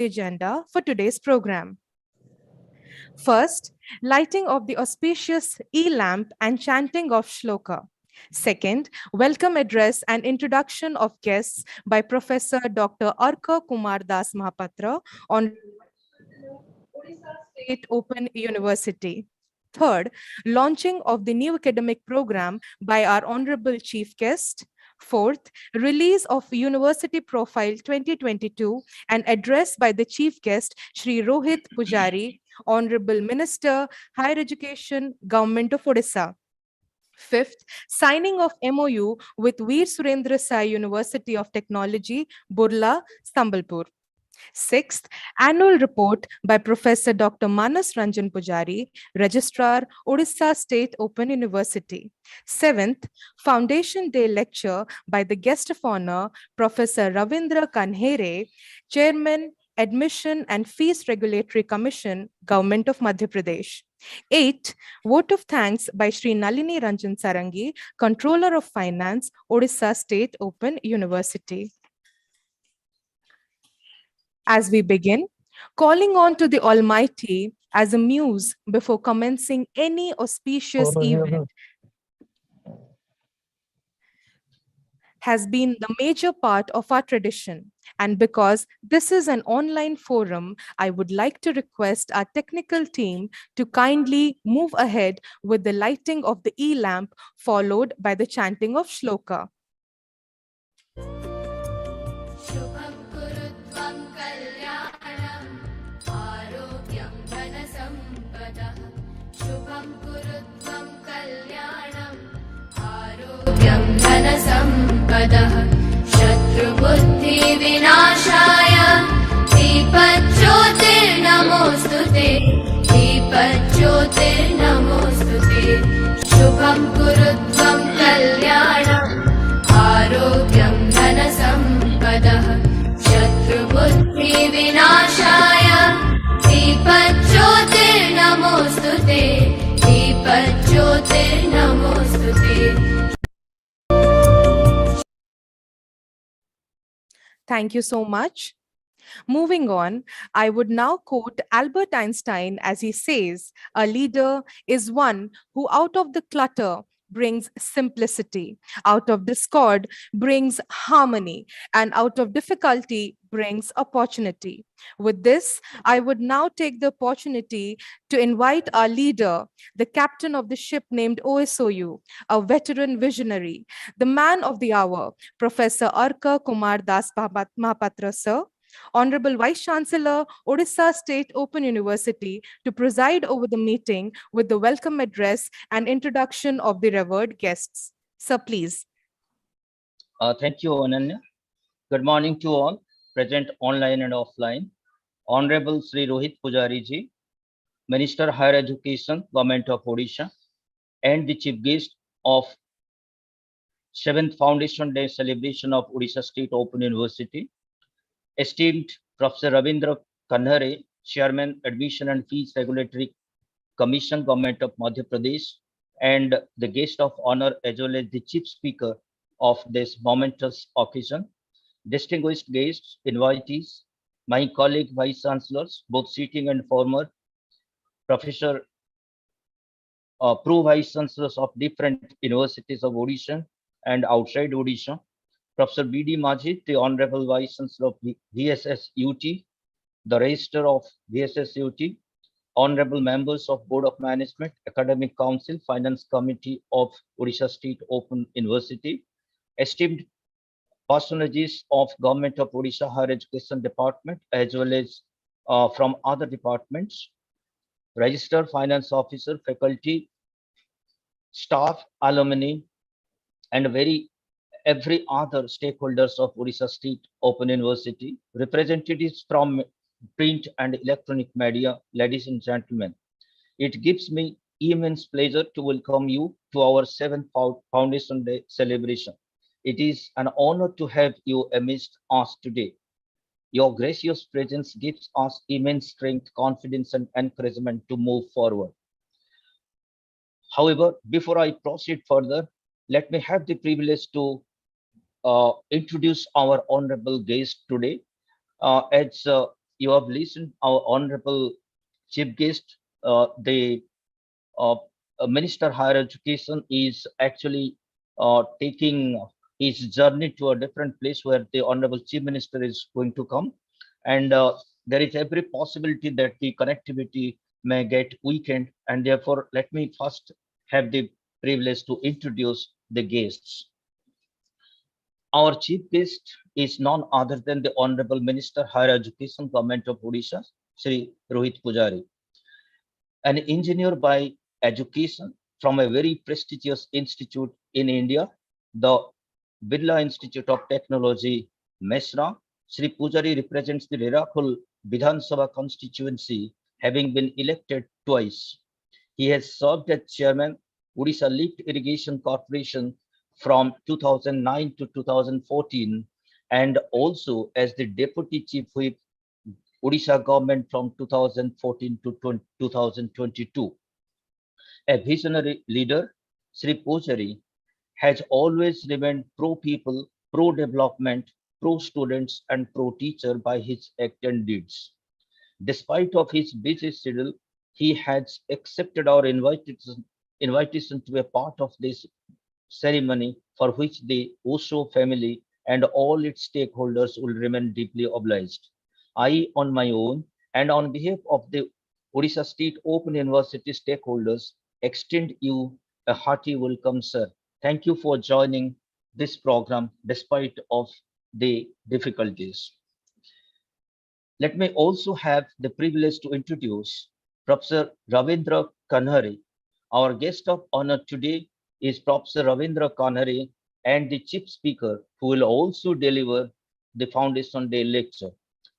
the agenda for today's program. First, lighting of the auspicious e-lamp and chanting of shloka. Second, welcome address and introduction of guests by Professor Dr. Arka Kumar Das Mahapatra on Odisha State Open University. Third, launching of the new academic program by our honorable chief guest. Fourth, release of University Profile 2022 and address by the chief guest, Shri Rohit Pujari, Honorable Minister, Higher Education, Government of Odisha. Fifth, signing of MOU with Veer Surendra Sai University of Technology, Burla, Sambalpur. Sixth, annual report by Professor Dr. Manas Ranjan Pujari, Registrar, Odisha State Open University. Seventh, Foundation Day lecture by the guest of honor, Professor Ravindra Kanhere, Chairman, Admission and Fees Regulatory Commission, Government of Madhya Pradesh. 8. Vote of thanks by Sri Nalini Ranjan Sarangi, Controller of Finance, Odisha State Open University. As we begin, calling on to the Almighty as a muse before commencing any auspicious event has been the major part of our tradition. And because this is an online forum, I would like to request our technical team to kindly move ahead with the lighting of the e-lamp, followed by the chanting of shloka. शत्रुबुद्धि विनाशाय दीपज्योतिर्नमोस्तुते दीपज्योतिर्नमोस्तुते शुभं कुरु त्वं कल्याणम् आरोग्यं धनसम्पदः शत्रुबुद्धि विनाशाय दीपज्योतिर्नमोस्तुते दीपज्योतिर्नमोस्तुते. Thank you so much. Moving on, I would now quote Albert Einstein as he says, "A leader is one who out of the clutter brings simplicity, out of discord brings harmony, and out of difficulty brings opportunity." With this, I would now take the opportunity to invite our leader, the captain of the ship named OSOU, a veteran visionary, the man of the hour, Professor Arka Kumar Das Mahapatra, sir, Honorable Vice Chancellor, Odisha State Open University, to preside over the meeting with the welcome address and introduction of the revered guests. Sir, please. Thank you, Ananya. Good morning to all, present online and offline. Honorable Sri Rohit Pujari ji, Minister Higher Education, Government of Odisha, and the Chief Guest of 7th Foundation Day celebration of Odisha State Open University, esteemed Professor Ravindra Kanhere, Chairman, Admission and Fees Regulatory Commission, Government of Madhya Pradesh, and the guest of honor as well as the chief speaker of this momentous occasion, distinguished guests, invitees, my colleague vice chancellors, both sitting and former, professor, pro vice chancellors of different universities of Odisha and outside Odisha, Professor B.D. Majid, the Honorable Vice Chancellor of VSSUT, the Register of VSSUT, Honorable Members of Board of Management, Academic Council, Finance Committee of Odisha State Open University, esteemed personages of Government of Odisha Higher Education Department, as well as from other departments, Register, Finance Officer, faculty, staff, alumni, and every other stakeholders of Odisha State Open University, representatives from print and electronic media, ladies and gentlemen. It gives me immense pleasure to welcome you to our 7th Foundation Day celebration. It is an honor to have you amidst us today. Your gracious presence gives us immense strength, confidence, and encouragement to move forward. However, before I proceed further, let me have the privilege to introduce our honorable guest today. As you have listened our honorable chief guest. The uh, Minister Higher Education is actually taking his journey to a different place where the Honorable Chief Minister is going to come. And there is every possibility that the connectivity may get weakened. And therefore, let me first have the privilege to introduce the guests. Our chief guest is none other than the Honorable Minister Higher Education, Government of Odisha, Sri Rohit Pujari, an engineer by education from a very prestigious institute in India, the Birla Institute of Technology, Mesra. Sri Pujari represents the Rerakul Vidhan Sabha constituency, having been elected twice. He has served as chairman, Odisha Lift Irrigation Corporation from 2009 to 2014, and also as the deputy chief whip Odisha government from 2014 to 2022. A visionary leader, Sri Pujari has always remained pro-people, pro-development, pro-students, and pro-teacher by his act and deeds. Despite of his busy schedule, he has accepted our invitation to be a part of this ceremony for which the OSOU family and all its stakeholders will remain deeply obliged. I, on my own, and on behalf of the Odisha State Open University stakeholders, extend you a hearty welcome, sir. Thank you for joining this program despite of the difficulties. Let me also have the privilege to introduce Professor Ravindra Kanhari. Our guest of honor today is Professor Ravindra Kanhari and the chief speaker who will also deliver the Foundation Day lecture.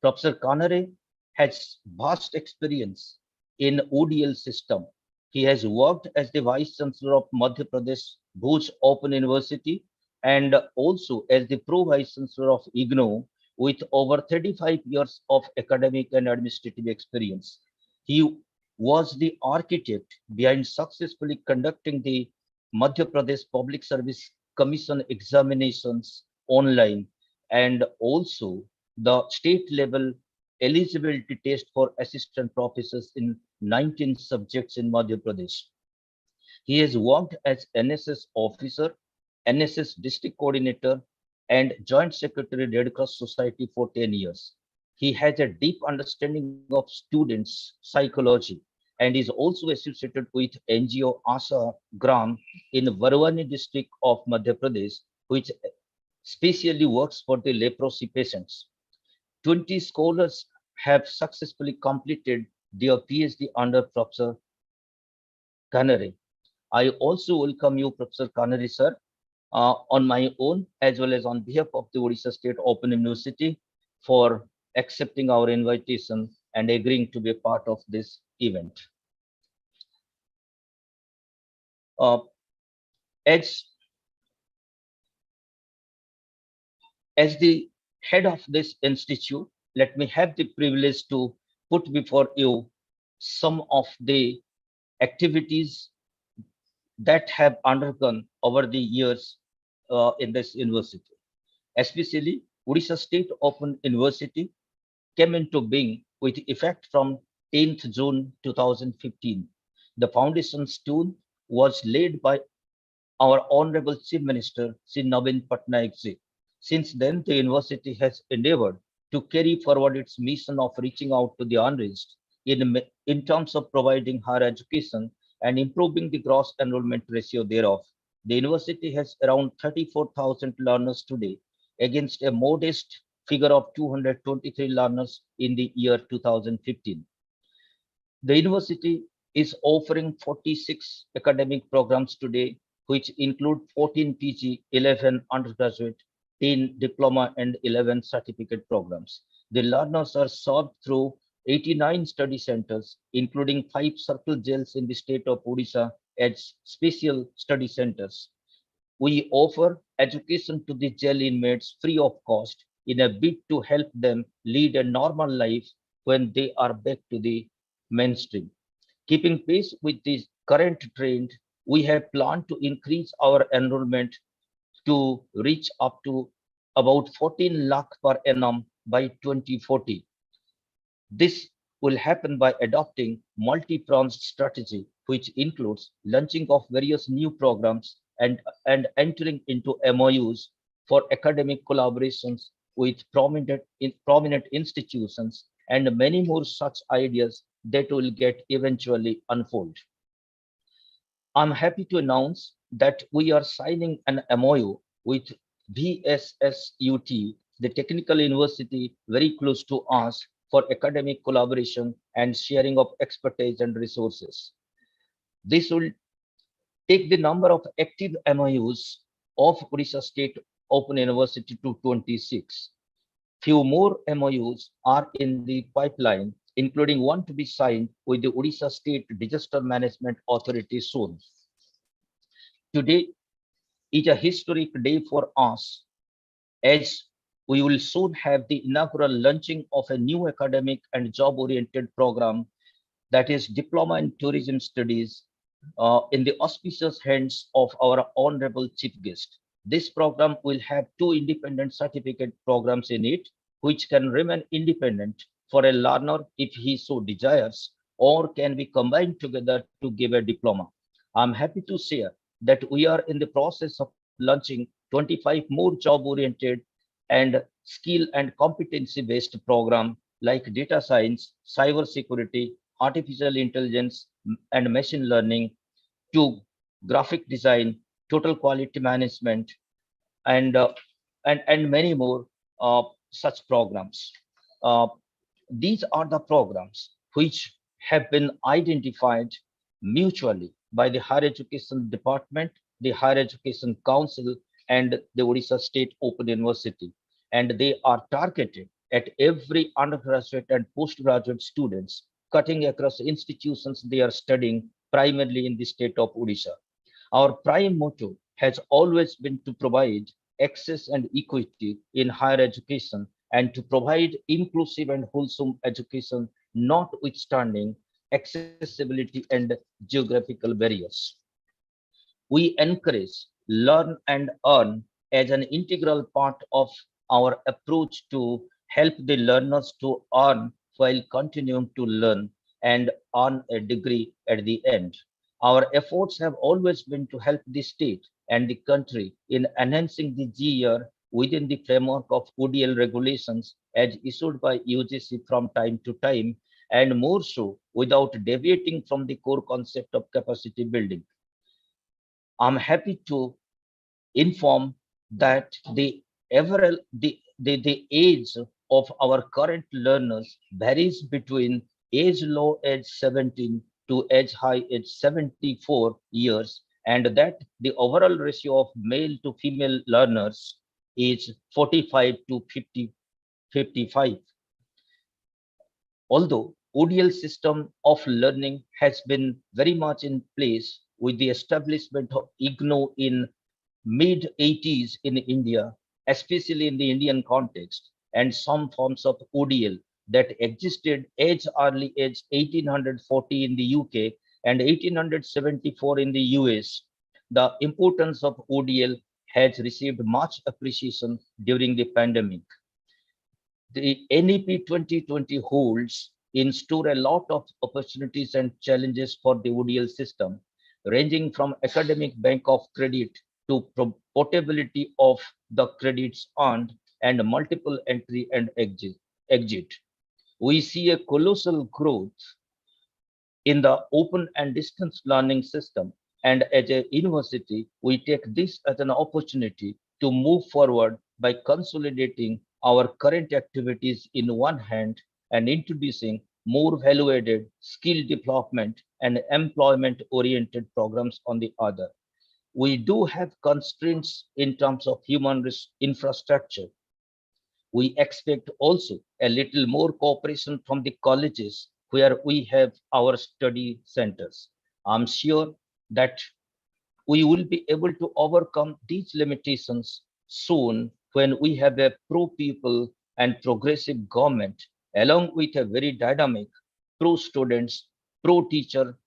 Professor Kanhari has vast experience in ODL system. He has worked as the Vice Chancellor of Madhya Pradesh Bhuj Open University and also as the Pro Vice Chancellor of IGNOU with over 35 years of academic and administrative experience. He was the architect behind successfully conducting the Madhya Pradesh Public Service Commission examinations online and also the state level eligibility test for assistant professors in 19 subjects in Madhya Pradesh. He has worked as NSS officer, NSS district coordinator, and joint secretary Red Cross Society for 10 years. He has a deep understanding of students' psychology and is also associated with NGO Asa Gram in Varwani district of Madhya Pradesh, which specially works for the leprosy patients. 20 scholars have successfully completed their PhD under Professor Kanare. I also welcome you, Professor Kanari, sir, on my own as well as on behalf of the Odisha State Open University for accepting our invitation and agreeing to be a part of this event. Uh, as, as the head of this institute, let me have the privilege to put before you some of the activities that have undergone over the years in this university. Especially, Odisha State Open University came into being with effect from 10th June 2015. The foundation stone was laid by our Honorable Chief Minister, Sri Navin Patnaik ji. Since then, the university has endeavored to carry forward its mission of reaching out to the unreached in terms of providing higher education and improving the gross enrollment ratio thereof. The university has around 34,000 learners today against a modest figure of 223 learners in the year 2015. The university is offering 46 academic programs today, which include 14 PG, 11 undergraduate, 10 diploma, and 11 certificate programs. The learners are served through 89 study centers, including 5 circle jails in the state of Odisha as special study centers. We offer education to the jail inmates free of cost in a bid to help them lead a normal life when they are back to the mainstream. Keeping pace with the current trend, we have planned to increase our enrollment to reach up to about 14 lakh per annum by 2040. This will happen by adopting multi-pronged strategy, which includes launching of various new programs and entering into MOUs for academic collaborations with prominent institutions and many more such ideas that will get eventually unfold. I'm happy to announce that we are signing an MOU with VSSUT, the technical university very close to us, for academic collaboration and sharing of expertise and resources. This will take the number of active MOUs of Odisha State Open University to 26. Few more MOUs are in the pipeline, including one to be signed with the Odisha State Disaster Management Authority soon. Today is a historic day for us, as we will soon have the inaugural launching of a new academic and job-oriented program, that is Diploma in Tourism Studies, in the auspicious hands of our honorable chief guest. This program will have two independent certificate programs in it, which can remain independent for a learner if he so desires, or can be combined together to give a diploma. I'm happy to share that we are in the process of launching 25 more job-oriented and skill and competency-based program like data science, cyber security, artificial intelligence, and machine learning, to graphic design, total quality management, and and many more such programs. Uh, these are the programs which have been identified mutually by the Higher Education Department, the Higher Education Council, and the Odisha State Open University. And they are targeted at every undergraduate and postgraduate students cutting across institutions they are studying primarily in the state of Odisha. Our prime motto has always been to provide access and equity in higher education and to provide inclusive and wholesome education, notwithstanding accessibility and geographical barriers. We encourage learn and earn as an integral part of our approach to help the learners to earn while continuing to learn and earn a degree at the end. Our efforts have always been to help the state and the country in enhancing the GER within the framework of ODL regulations as issued by UGC from time to time, and more so without deviating from the core concept of capacity building. I'm happy to inform that the age of our current learners varies between age low age 17 to age high age 74 years, and that the overall ratio of male to female learners is 45 to 50, 55. Although ODL system of learning has been very much in place with the establishment of IGNO in mid 80s in India, especially in the Indian context, and some forms of ODL that existed age early age 1840 in the UK and 1874 in the US. The importance of ODL has received much appreciation during the pandemic. The NEP 2020 holds in store a lot of opportunities and challenges for the ODL system, ranging from academic bank of credit to portability of the credits earned and multiple entry and exit. We see a colossal growth in the open and distance learning system. And as a university, we take this as an opportunity to move forward by consolidating our current activities in one hand and introducing more value-added skill development and employment-oriented programs on the other. We do have constraints in terms of human infrastructure. We expect also a little more cooperation from the colleges where we have our study centers. I'm sure that we will be able to overcome these limitations soon when we have a pro-people and progressive government, along with a very dynamic pro-students, pro-teacher,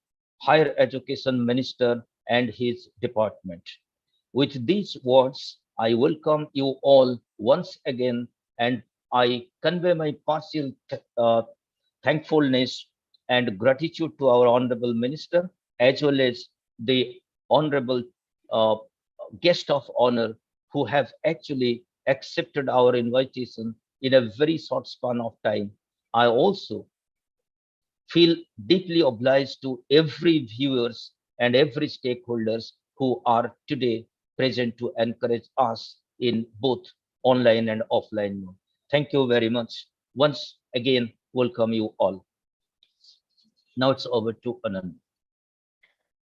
higher education minister and his department. With these words, I welcome you all once again, and I convey my partial thankfulness and gratitude to our Honorable Minister, as well as the Honorable uh, guest of honor who have actually accepted our invitation in a very short span of time. I also feel deeply obliged to every viewers and every stakeholders who are today present to encourage us in both online and offline mode. Thank you very much. Once again, welcome you all. Now it's over to Anand.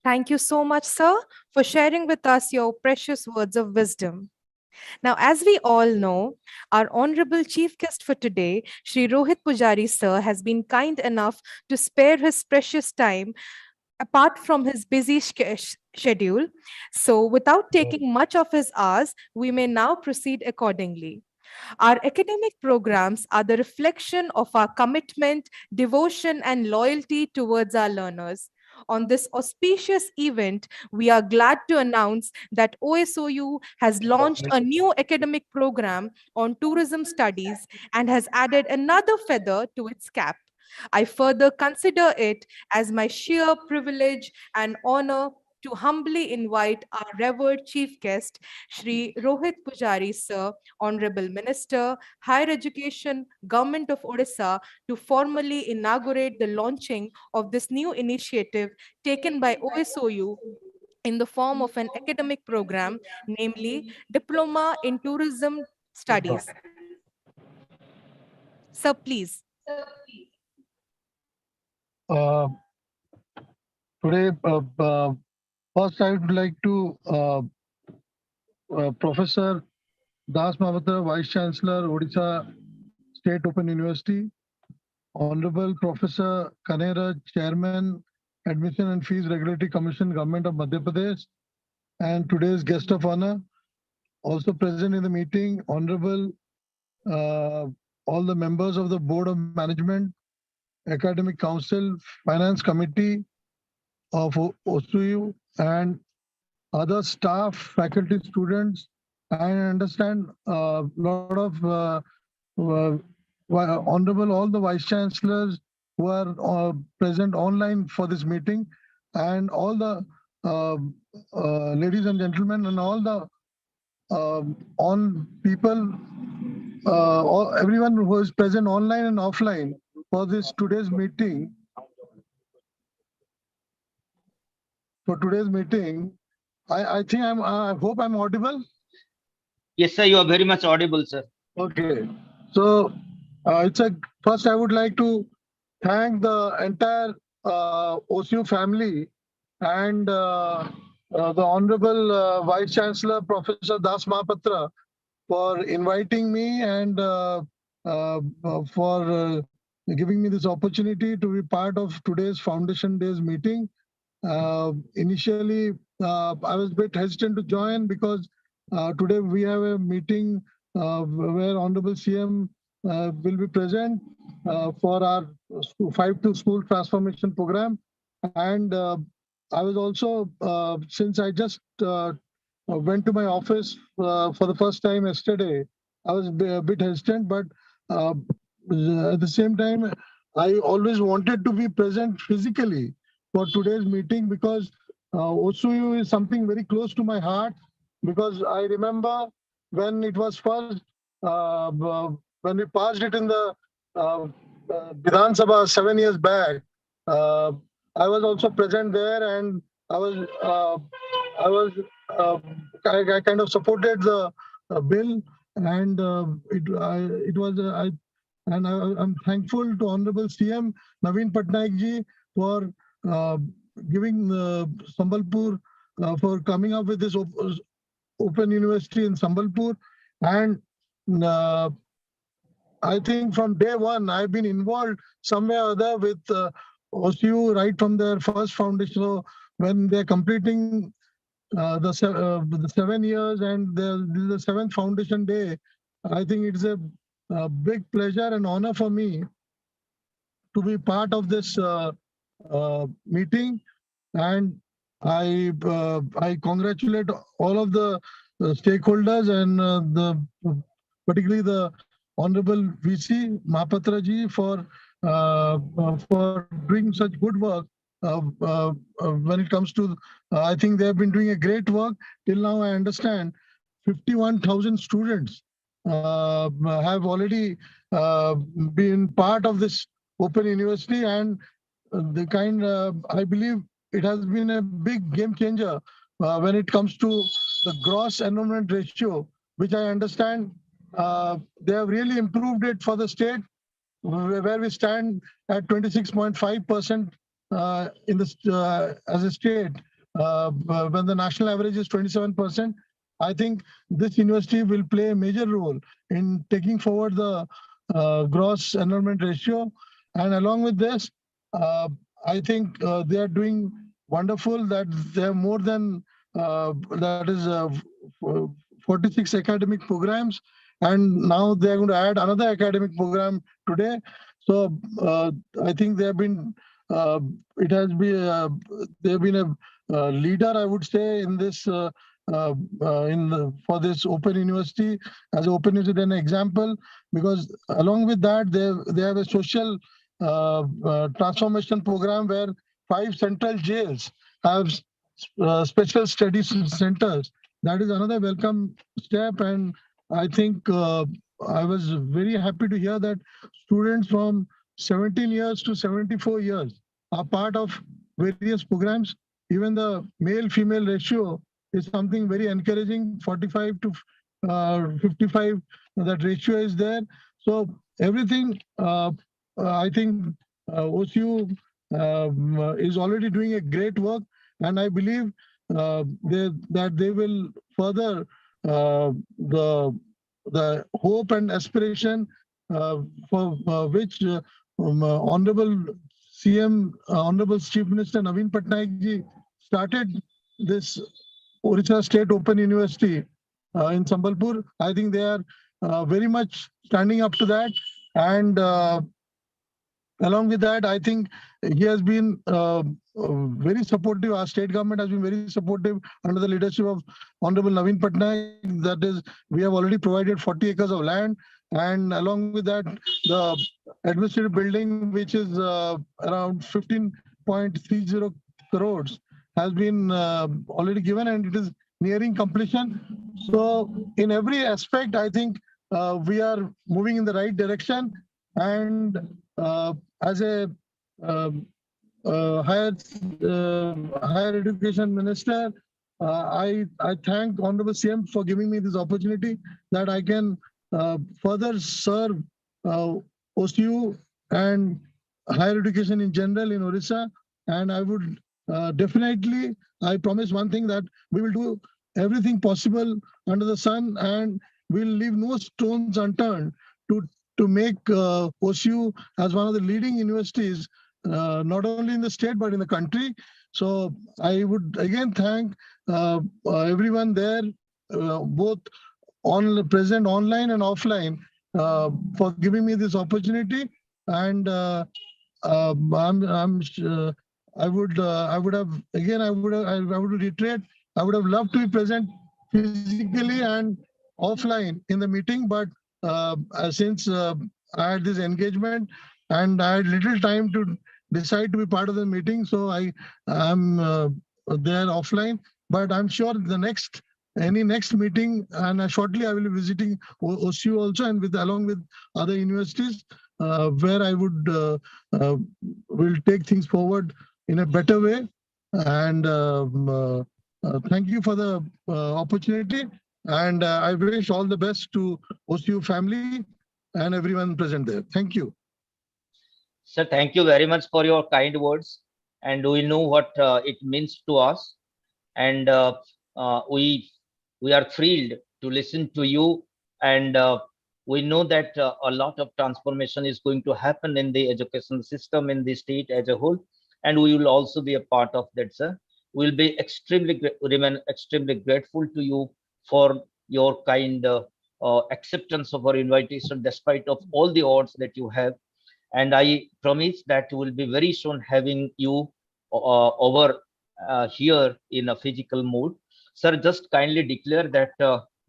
Thank you so much, sir, for sharing with us your precious words of wisdom. Now, as we all know, our honorable chief guest for today, Shri Rohit Pujari sir, has been kind enough to spare his precious time apart from his busy schedule. So, without taking much of his hours, we may now proceed accordingly. Our academic programs are the reflection of our commitment, devotion, and loyalty towards our learners. On this auspicious event, we are glad to announce that OSOU has launched a new academic program on tourism studies and has added another feather to its cap. I further consider it as my sheer privilege and honor to humbly invite our revered chief guest, Shri Rohit Pujari sir, Honorable Minister, Higher Education, Government of Odisha, to formally inaugurate the launching of this new initiative taken by OSOU in the form of an academic program, namely Diploma in Tourism Studies. Sir, please. Uh, Today, first I would like to Professor Das Mahapatra, Vice Chancellor, Odisha State Open University, Honorable Professor Kanera, Chairman, Admission and Fees Regulatory Commission, Government of Madhya Pradesh, and today's guest of honor. Also present in the meeting, Honorable all the members of the Board of Management, Academic Council, Finance Committee of OSOU, and other staff, faculty, students. I understand a lot of uh, honorable all the vice chancellors who are present online for this meeting, and all the ladies and gentlemen, and all the on people, everyone who is present online and offline for this today's meeting. For today's meeting, I think I hope I'm audible. Yes, sir, you are very much audible, sir. Okay, so first I would like to thank the entire OSU family and the Honorable Vice Chancellor Professor Das Mahapatra for inviting me and for giving me this opportunity to be part of today's Foundation Days meeting. Initially, I was a bit hesitant to join because today we have a meeting where Honorable CM will be present for our 5 to School Transformation Program. And I was also, since I just went to my office for the first time yesterday, I was a bit hesitant, but at the same time, I always wanted to be present physically for today's meeting because OSOU is something very close to my heart, because I remember when it was first, when we passed it in the Vidhan Sabha 7 years back, I was also present there, and I kind of supported the bill, and I'm thankful to Honorable CM Naveen Patnaik ji for giving Sambalpur for coming up with this open university in Sambalpur. And I think from day one, I've been involved somewhere or other with OSU right from their first foundation. So when they're completing the 7 years and this is the 7th foundation day, I think it's a big pleasure and honor for me to be part of this meeting. And I congratulate all of the stakeholders and particularly the Honorable VC Mahapatra ji for for doing such good work. When it comes to, I think they have been doing a great work. Till now, I understand 51,000 students have already been part of this open university, and the kind, I believe it has been a big game changer when it comes to the gross enrollment ratio, which I understand they have really improved it for the state, where we stand at 26.5% in the as a state, when the national average is 27%. I think this university will play a major role in taking forward the gross enrollment ratio. And along with this, uh, I think they are doing wonderful. That they have more than that is 46 academic programs, and now they are going to add another academic program today. So I think they have been, it has been, they have been a leader, I would say, in this, for this open university, as open university an example, because along with that, they have a social transformation program where 5 central jails have special studies centers. That is another welcome step, and I think I was very happy to hear that students from 17 years to 74 years are part of various programs. Even the male-female ratio is something very encouraging, 45 to 55, that ratio is there. So everything, I think OSU is already doing a great work, and I believe that they will further the hope and aspiration for which Honorable CM, Honorable Chief Minister Naveen Patnaik ji started this Odisha State Open University in Sambalpur. I think they are very much standing up to that. And along with that, I think he has been very supportive. Our state government has been very supportive under the leadership of Honorable Naveen Patnaik. That is, we have already provided 40 acres of land. And along with that, the administrative building, which is around 15.30 crores, has been already given, and it is nearing completion. So in every aspect, I think we are moving in the right direction. And as a um, higher education minister, I thank Honorable CM for giving me this opportunity that I can further serve uh, OSU and higher education in general in Odisha. And I would definitely, I promise one thing, that we will do everything possible under the sun, and we'll leave no stones unturned to make OSU as one of the leading universities, not only in the state but in the country. So I would again thank everyone there, both present online and offline, for giving me this opportunity. And I would have again I would reiterate, I would have loved to be present physically and offline in the meeting, but since I had this engagement and I had little time to decide to be part of the meeting, so I am there offline. But I'm sure the next meeting, and shortly I will be visiting OSU also, and along with other universities, where I would will take things forward in a better way. And thank you for the opportunity. And I wish all the best to OSU family and everyone present there. Thank you. Sir, thank you very much for your kind words. And we know what it means to us. And we are thrilled to listen to you. And we know that a lot of transformation is going to happen in the education system in the state as a whole. And we will also be a part of that, sir. We'll be remain extremely grateful to you for your kind acceptance of our invitation, despite of all the odds that you have. And I promise that we'll be very soon having you over here in a physical mode. Sir, just kindly declare that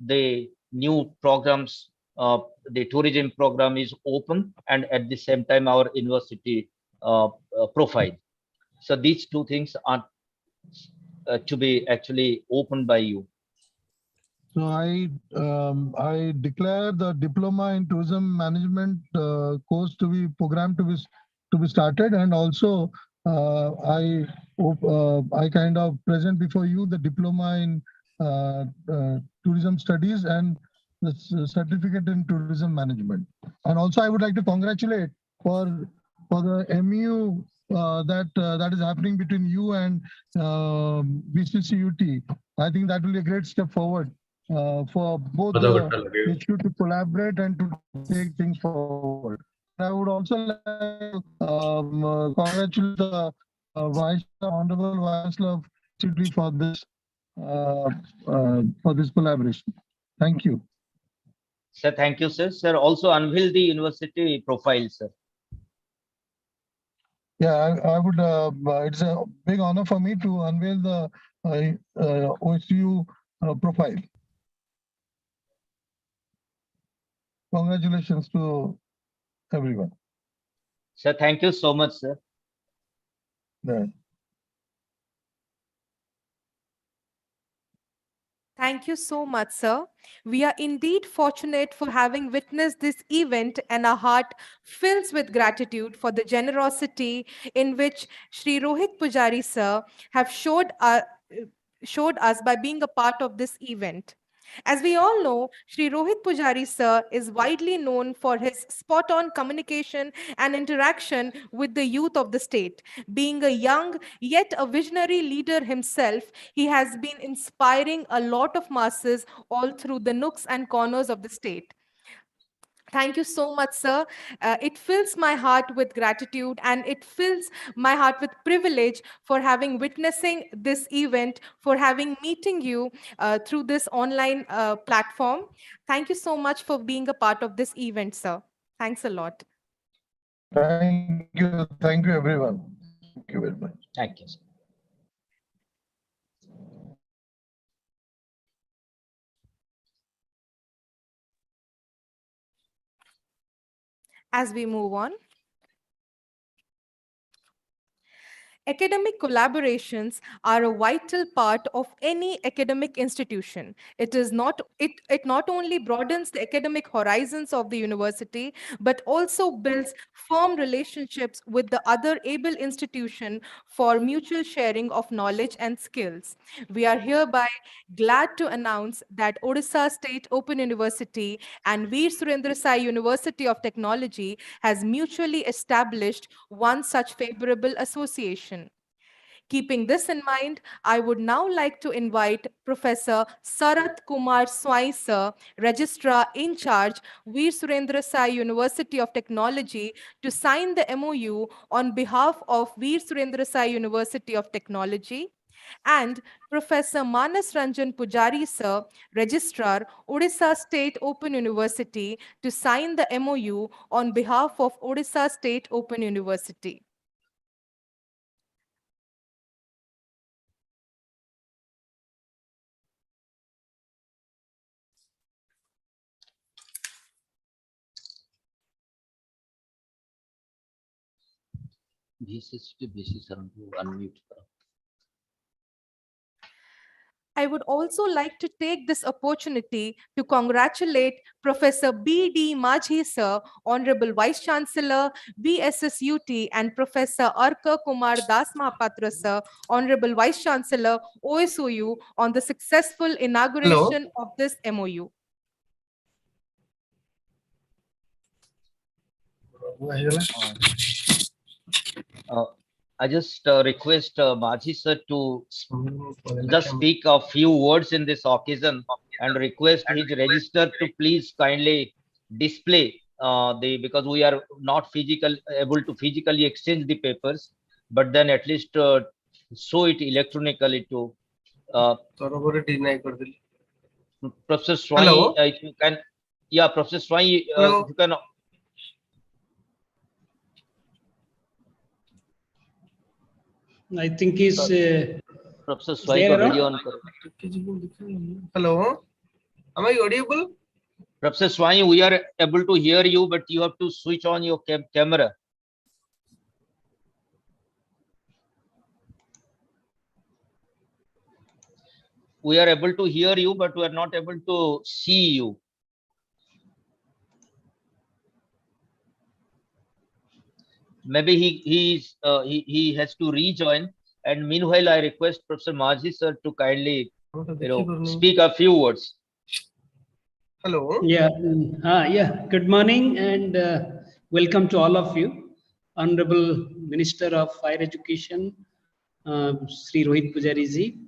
the new programs the tourism program is open, and at the same time our university profile. So these two things are to be actually opened by you. So I declare the diploma in tourism management course to be program to be started, and also I kind of present before you the diploma in tourism studies and the certificate in tourism management. And also I would like to congratulate for the MU that is happening between you and BCCUT. I think that will be a great step forward for both the issue to collaborate and to take things forward. I would also like to congratulate the Honorable Vice Chancellor for this collaboration. Thank you. Sir, thank you, sir. Sir, also unveil the university profile, sir. Yeah, I would. It's a big honor for me to unveil the OSU profile. Congratulations to everyone. Sir, thank you so much, sir. Yeah. Thank you so much, sir. We are indeed fortunate for having witnessed this event, and our heart fills with gratitude for the generosity in which Shri Rohit Pujari, sir, have showed us by being a part of this event. As we all know, Shri Rohit Pujari, sir, is widely known for his spot on communication and interaction with the youth of the state. Being a young yet a visionary leader himself, he has been inspiring a lot of masses all through the nooks and corners of the state. Thank you so much, sir. It fills my heart with gratitude, and it fills my heart with privilege for having witnessing this event, for having meeting you through this online platform. Thank you so much for being a part of this event, sir. Thanks a lot. Thank you, everyone. Thank you very much. Thank you, sir. As we move on, academic collaborations are a vital part of any academic institution. It not only broadens the academic horizons of the university, but also builds firm relationships with the other able institution for mutual sharing of knowledge and skills. We are hereby glad to announce that Odisha State Open University and Veer Surendra Sai University of Technology has mutually established one such favorable association. Keeping this in mind, I would now like to invite Professor Sarat Kumar Swai, sir, Registrar in Charge, Veer Surendra Sai University of Technology, to sign the MOU on behalf of Veer Surendra Sai University of Technology, and Professor Manas Ranjan Pujari, sir, Registrar, Odisha State Open University, to sign the MOU on behalf of Odisha State Open University. Unmute. I would also like to take this opportunity to congratulate Professor B.D. Majhi, sir, Honorable Vice Chancellor, VSSUT, and Professor Arka Kumar Das Mahapatra, sir, Honorable Vice Chancellor, OSOU, on the successful inauguration of this MOU. I just request Majhi sir to just speak a few words in this occasion, and request his register to please kindly display because we are not able to physically exchange the papers, but then at least show it electronically to Professor Swai. If you can, yeah, Professor Swai, you can. I think he's Professor Swai, video on. Hello, am I audible? Professor Swami, we are able to hear you, but you have to switch on your camera. We are able to hear you, but we are not able to see you. Maybe he has to rejoin. And meanwhile, I request Professor Majhi sir to kindly speak a few words. Hello. Yeah, yeah. Good morning and welcome to all of you. Honorable Minister of Higher Education, Sri Rohit Pujari ji,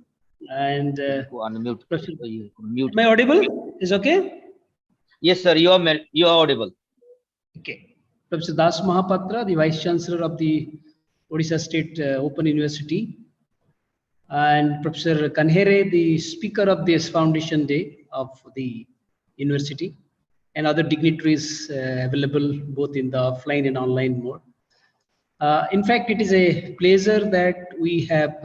and Unmute. Mute. Am I audible? Is okay? Yes, sir. You are audible. Okay. Professor Das Mahapatra, the Vice Chancellor of the Odisha State Open University, and Professor Kanhere, the Speaker of this Foundation Day of the University, and other dignitaries available both in the offline and online mode. In fact, it is a pleasure that we have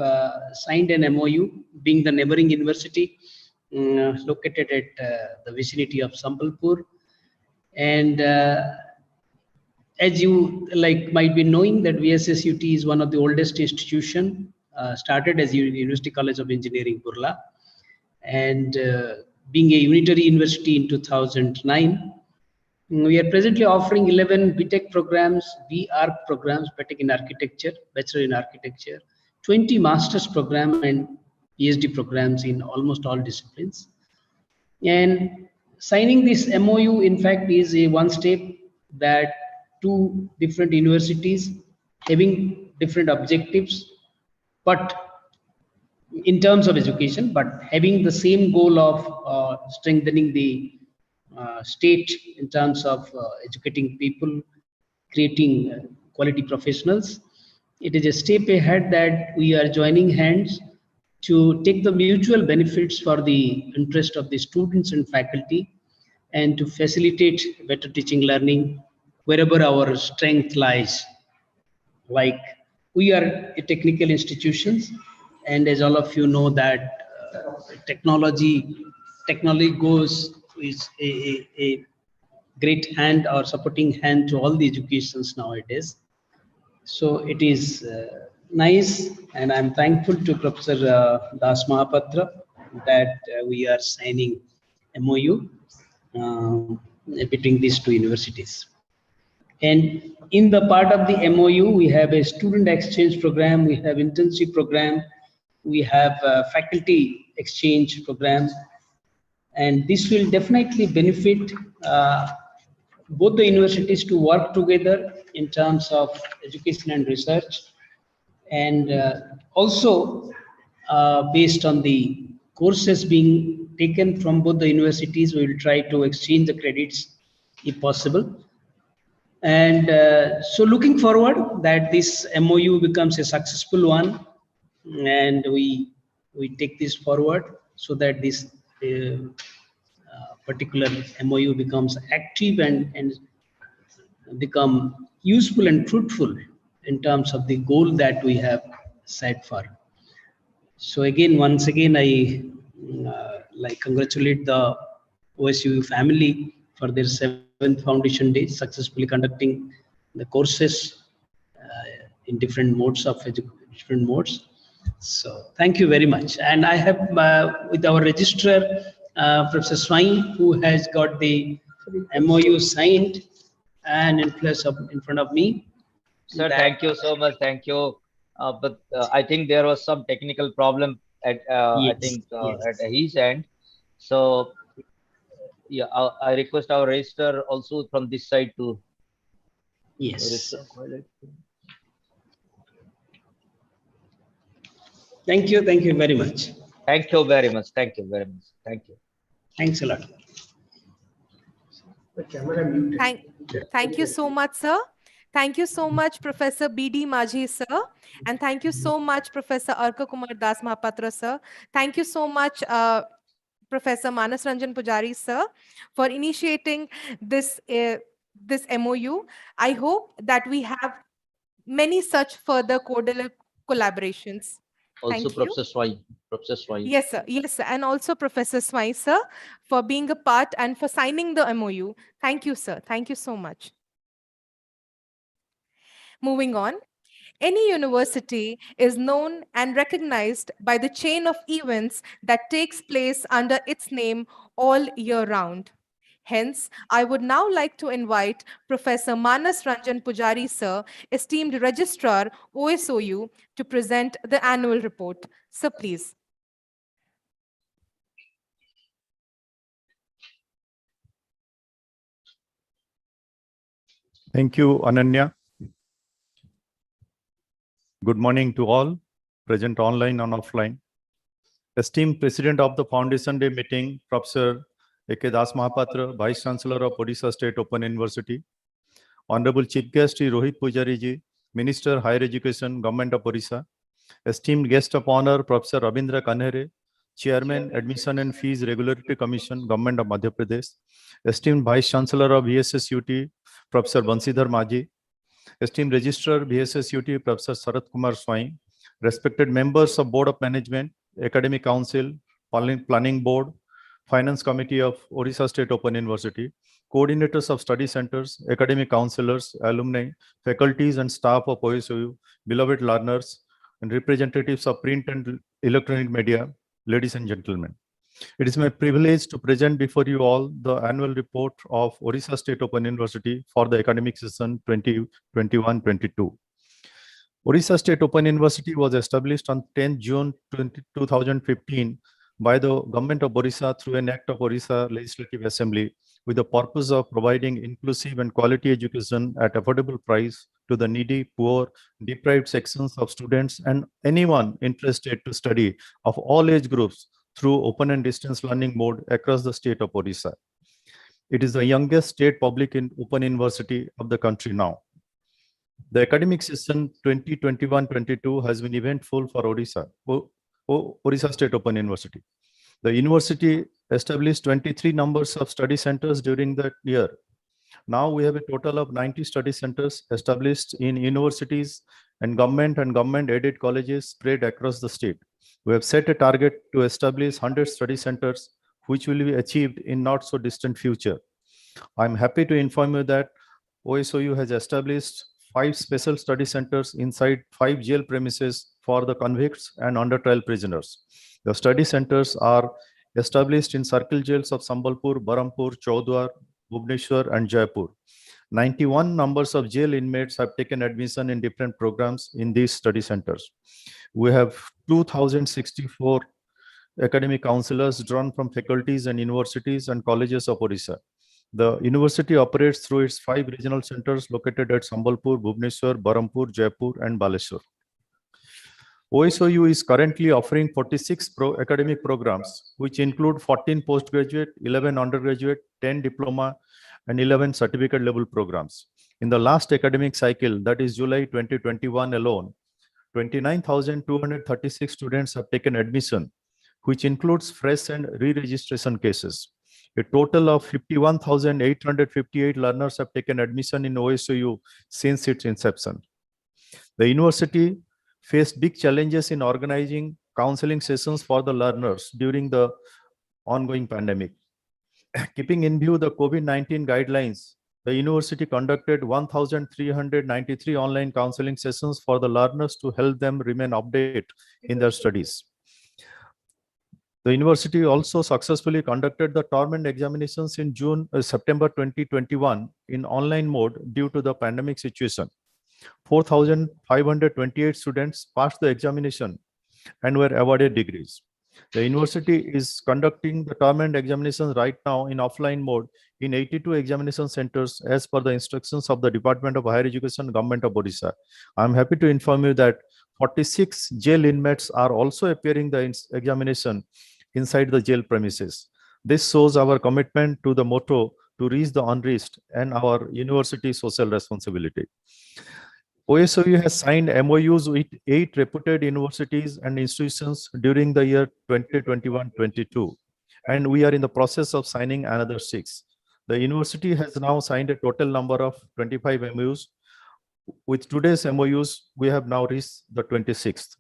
signed an MOU, being the neighboring university located at the vicinity of Sambalpur. And as you might be knowing that VSSUT is one of the oldest institution, started as University College of Engineering, Burla, and being a unitary university in 2009. We are presently offering 11 BTech programs, BArch programs, BTech in Architecture, Bachelor in Architecture, 20 Master's program and PhD programs in almost all disciplines. And signing this MOU, in fact, is a one step that two different universities having different objectives, but in terms of education, but having the same goal of strengthening the state in terms of educating people, creating quality professionals. It is a step ahead that we are joining hands to take the mutual benefits for the interest of the students and faculty, and to facilitate better teaching learning wherever our strength lies. Like, we are a technical institutions, and as all of you know that technology goes is a great hand or supporting hand to all the educations nowadays. So it is nice, and I'm thankful to Professor Das Mahapatra that we are signing MOU between these two universities. And in the part of the MOU, we have a student exchange program, we have internship program, we have faculty exchange program, and this will definitely benefit both the universities to work together in terms of education and research, and also based on the courses being taken from both the universities, we will try to exchange the credits if possible. And so looking forward that this MOU becomes a successful one, and we take this forward so that this particular MOU becomes active and become useful and fruitful in terms of the goal that we have set for. So again, once again, I congratulate the OSOU family for their 7th Foundation Day, successfully conducting the courses in different modes of different modes. So thank you very much. And I have with our registrar, Professor Swain, who has got the MOU signed and in front of me. Sir, thank you so much. Thank you. But I think there was some technical problem at Yes, at his end. So yeah, I request our registrar also from this side to. Yes. Thank you very much. Thank you very much. Thank you very much. Thank you. Thanks a lot. The camera muted. Thank you so much, sir. Thank you so much, Professor B.D. Majhi, sir. And thank you so much, Professor Arka Kumar Das Mahapatra, sir. Thank you so much, Professor Manas Ranjan Pujari, sir, for initiating this MOU. I hope that we have many such further collaborations. Also Thank you. Professor Swai. Professor Swai. Yes, sir. Yes, sir. And also Professor Swai, sir, for being a part and for signing the MOU. Thank you, sir. Thank you so much. Moving on. Any university is known and recognized by the chain of events that takes place under its name all year round. Hence, I would now like to invite Professor Manas Ranjan Pujari, sir, esteemed Registrar, OSOU, to present the annual report. Sir, please. Thank you, Ananya. Good morning to all, present online and offline. Esteemed President of the Foundation Day meeting, Professor A.K. Das Mahapatra, Vice Chancellor of Odisha State Open University. Honorable Chief Guest Sri Rohit Pujari ji, Minister Higher Education, Government of Odisha. Esteemed Guest of Honor, Professor Rabindra Kanhere, Chairman, Admission and Fees Regulatory Commission, Government of Madhya Pradesh. Esteemed Vice Chancellor of VSSUT, Professor Bansidhar Maji. Esteemed Registrar, VSSUT, Professor Sarat Kumar Swai. Respected members of Board of Management, Academic Council, Planning Board, Finance Committee of Odisha State Open University, coordinators of study centers, academic counselors, alumni, faculties and staff of OSOU, beloved learners, and representatives of print and electronic media, ladies and gentlemen. It is my privilege to present before you all the annual report of Odisha State Open University for the academic season 2021-22. Odisha State Open University was established on 10 June 2015 by the Government of Odisha through an Act of Odisha Legislative Assembly with the purpose of providing inclusive and quality education at affordable price to the needy, poor, deprived sections of students and anyone interested to study of all age groups through open and distance learning mode across the state of Odisha. It is the youngest state public open university of the country now. The academic season 2021-22 has been eventful for Odisha, Odisha State Open University. The university established 23 numbers of study centers during that year. Now we have a total of 90 study centers established in universities and government-aided colleges spread across the state. We have set a target to establish 100 study centers, which will be achieved in not so distant future. I'm happy to inform you that OSOU has established 5 special study centers inside 5 jail premises for the convicts and under trial prisoners. The study centers are established in circle jails of Sambalpur, Barampur, Chaudhar, Bhubaneswar, and Jaipur. 91 numbers of jail inmates have taken admission in different programs in these study centers. We have 2,064 academic counselors drawn from faculties and universities and colleges of Odisha. The university operates through its 5 regional centers located at Sambalpur, Bhubaneswar, Barampur, Jaipur, and Baleshwar. OSOU is currently offering 46 academic programs, which include 14 postgraduate, 11 undergraduate, 10 diploma, and 11 certificate level programs. In the last academic cycle, that is July 2021 alone, 29,236 students have taken admission, which includes fresh and re-registration cases. A total of 51,858 learners have taken admission in OSOU since its inception. The university faced big challenges in organizing counseling sessions for the learners during the ongoing pandemic. Keeping in view the COVID-19 guidelines, the university conducted 1,393 online counseling sessions for the learners to help them remain updated in their studies. The university also successfully conducted the term and examinations in September 2021 in online mode due to the pandemic situation. 4,528 students passed the examination and were awarded degrees. The university is conducting the term and examinations right now in offline mode in 82 examination centers as per the instructions of the Department of Higher Education, Government of Odisha. I'm happy to inform you that 46 jail inmates are also appearing the examination inside the jail premises. This shows our commitment to the motto to reach the unreached and our university social responsibility. OSOU has signed MOUs with 8 reputed universities and institutions during the year 2021-22, and we are in the process of signing another 6. The university has now signed a total number of 25 MOUs. With today's MOUs, we have now reached the 26th.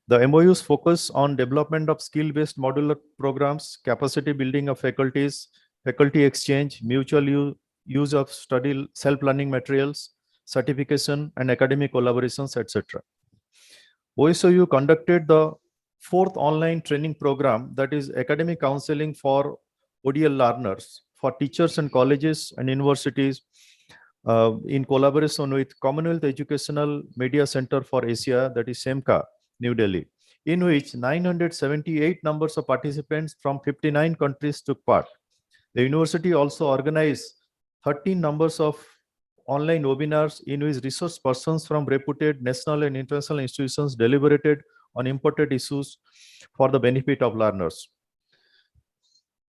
The MOUs focus on development of skill-based modular programs, capacity building of faculties, faculty exchange, mutual use of study self-learning materials, certification and academic collaborations, etc. OSOU conducted the fourth online training program, that is academic counseling for ODL learners for teachers and colleges and universities in collaboration with Commonwealth Educational Media Center for Asia, that is SEMCA, New Delhi, in which 978 numbers of participants from 59 countries took part. The university also organized 13 numbers of online webinars in which resource persons from reputed national and international institutions deliberated on important issues for the benefit of learners.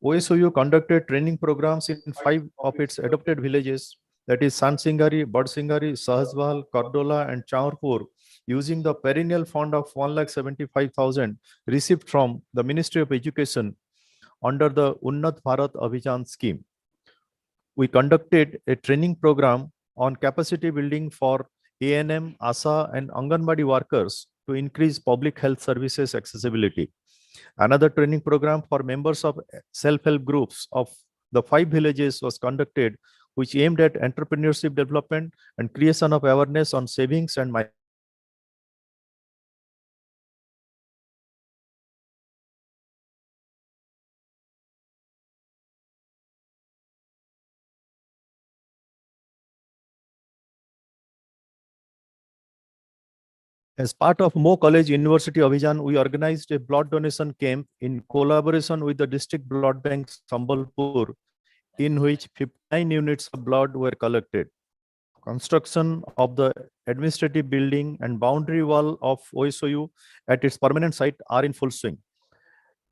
OSOU conducted training programs in 5 of its adopted villages, that is Sansingari, Badsingari, Sahasbal, Kardola, and Chaurpur, using the perennial fund of 1,75,000 received from the Ministry of Education under the Unnat Bharat Abhijan scheme. We conducted a training program on capacity building for ANM, ASA, and Anganwadi workers to increase public health services accessibility. Another training program for members of self-help groups of the 5 villages was conducted, which aimed at entrepreneurship development and creation of awareness on savings and As part of Mo College University Abhijan, we organized a blood donation camp in collaboration with the District Blood Bank Sambalpur, in which 59 units of blood were collected. Construction of the administrative building and boundary wall of OSOU at its permanent site are in full swing.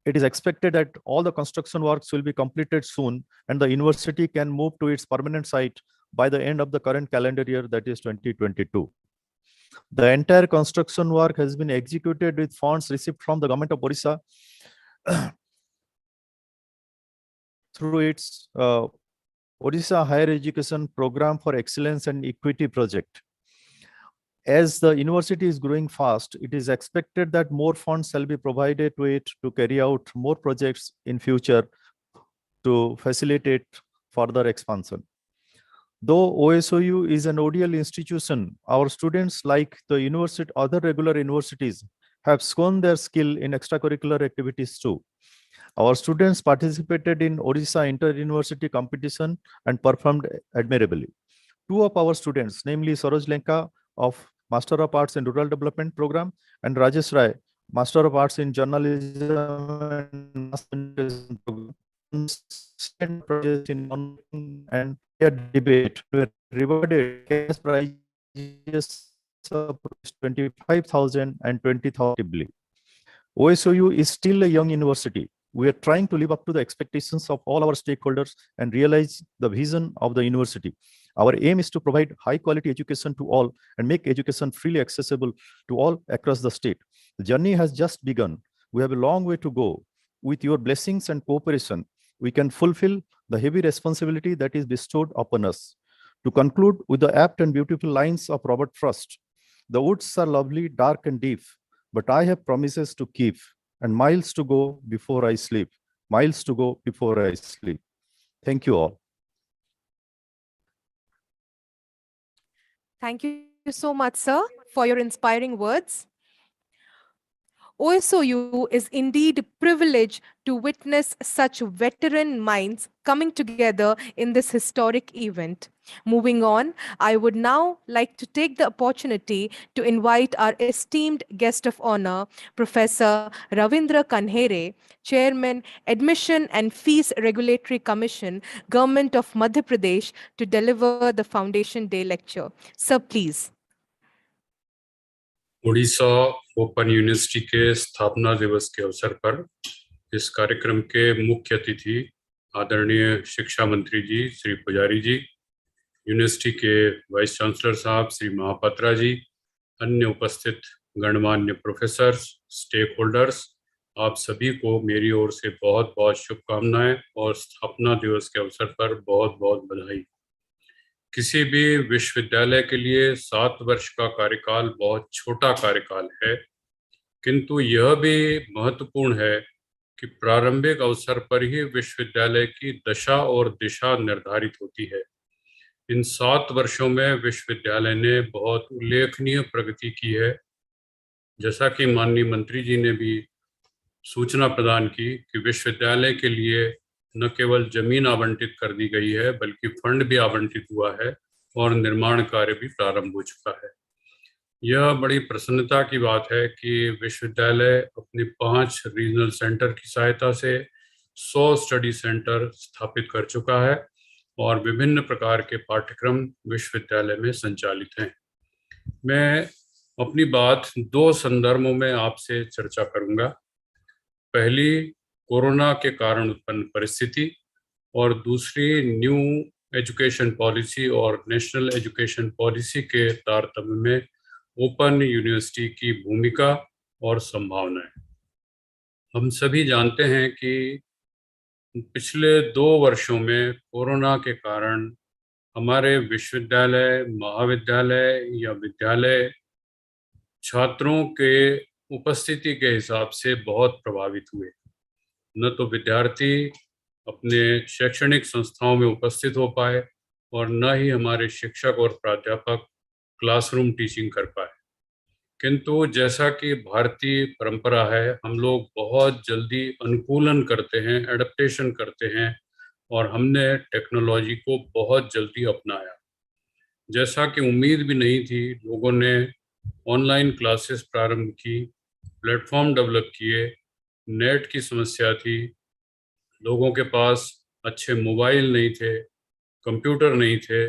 It is expected that all the construction works will be completed soon and the university can move to its permanent site by the end of the current calendar year, that is 2022. The entire construction work has been executed with funds received from the government of Odisha through its Odisha Higher Education Program for Excellence and Equity project. As the university is growing fast, it is expected that more funds shall be provided to it to carry out more projects in future to facilitate further expansion. Though OSOU is an ODL institution, our students, like the university, other regular universities, have shown their skill in extracurricular activities too. Our students participated in Odisha inter-university competition and performed admirably. 2 of our students, namely Saroj Lenka of Master of Arts in Rural Development Program and Rajesh Rai, Master of Arts in Journalism and Mass Communication Program, and debate were rewarded cash prizes of 25,000 and 20,000. OSOU is still a young university. We are trying to live up to the expectations of all our stakeholders and realize the vision of the university. Our aim is to provide high quality education to all and make education freely accessible to all across the state. The journey has just begun. We have a long way to go. With your blessings and cooperation, we can fulfill the heavy responsibility that is bestowed upon us. To conclude with the apt and beautiful lines of Robert Frost, the woods are lovely, dark and deep, but I have promises to keep and miles to go before I sleep. Miles to go before I sleep. Thank you all. Thank you so much, sir, for your inspiring words. OSOU is indeed privileged to witness such veteran minds coming together in this historic event. Moving on, I would now like to take the opportunity to invite our esteemed guest of honor, Professor Ravindra Kanhere, Chairman, Admission and Fees Regulatory Commission, Government of Madhya Pradesh, to deliver the Foundation Day lecture. Sir, please. Orissa open university के स्थापना दिवस के अवसर पर इस कार्यक्रम के मुख्य अतिथि आदरणीय शिक्षा मंत्री जी श्री पुजारी जी, यूनिवर्सिटी के वाइस चांसलर साहब श्री महापात्रा जी, अन्य उपस्थित गणमान्य प्रोफेसर्स, स्टेक होल्डर्स, आप सभी को मेरी ओर से बहुत बहुत शुभकामनाएं और स्थापना दिवस के अवसर पर बहुत बहुत बधाई। किसी भी विश्वविद्यालय के लिए 7 वर्ष का कार्यकाल बहुत छोटा कार्यकाल है, किंतु यह भी महत्वपूर्ण है कि प्रारंभिक अवसर पर ही विश्वविद्यालय की दशा और दिशा निर्धारित होती है। इन 7 वर्षों में विश्वविद्यालय ने बहुत उल्लेखनीय प्रगति की है। जैसा कि माननीय मंत्री जी ने भी सूचना प्रदान की कि विश्वविद्यालय के लिए न केवल जमीन आवंटित कर दी गई है बल्कि फंड भी आवंटित हुआ है और निर्माण कार्य भी प्रारंभ हो चुका है। यह बड़ी प्रसन्नता की बात है कि विश्वविद्यालय अपने 5 रीजनल सेंटर की सहायता से 100 स्टडी सेंटर स्थापित कर चुका है और विभिन्न प्रकार के पाठ्यक्रम विश्वविद्यालय में संचालित हैं। मैं अपनी बात 2 संदर्भों में आपसे चर्चा करूंगा। पहली कोरोना के कारण उत्पन्न परिस्थिति और दूसरी न्यू एजुकेशन पॉलिसी और नेशनल एजुकेशन पॉलिसी के तारतम्य में ओपन यूनिवर्सिटी की भूमिका और संभावनाएं। हम सभी जानते हैं कि पिछले 2 वर्षों में कोरोना के कारण हमारे विश्वविद्यालय, महाविद्यालय या विद्यालय छात्रों के उपस्थिति के हिसाब से बहुत प्रभावित हुए। न तो विद्यार्थी अपने शैक्षणिक संस्थाओं में उपस्थित हो पाए और न ही हमारे शिक्षक और प्राध्यापक क्लासरूम टीचिंग कर पाए। किंतु जैसा कि भारतीय परंपरा है, हम लोग बहुत जल्दी अनुकूलन करते हैं, एडेप्टेशन करते हैं और हमने टेक्नोलॉजी को बहुत जल्दी अपनाया। जैसा कि उम्मीद भी नहीं थी, लोगों ने ऑनलाइन क्लासेस प्रारंभ की, प्लेटफॉर्म डेवलप किए, नेट की समस्या थी, लोगों के पास अच्छे मोबाइल नहीं थे, कंप्यूटर नहीं थे।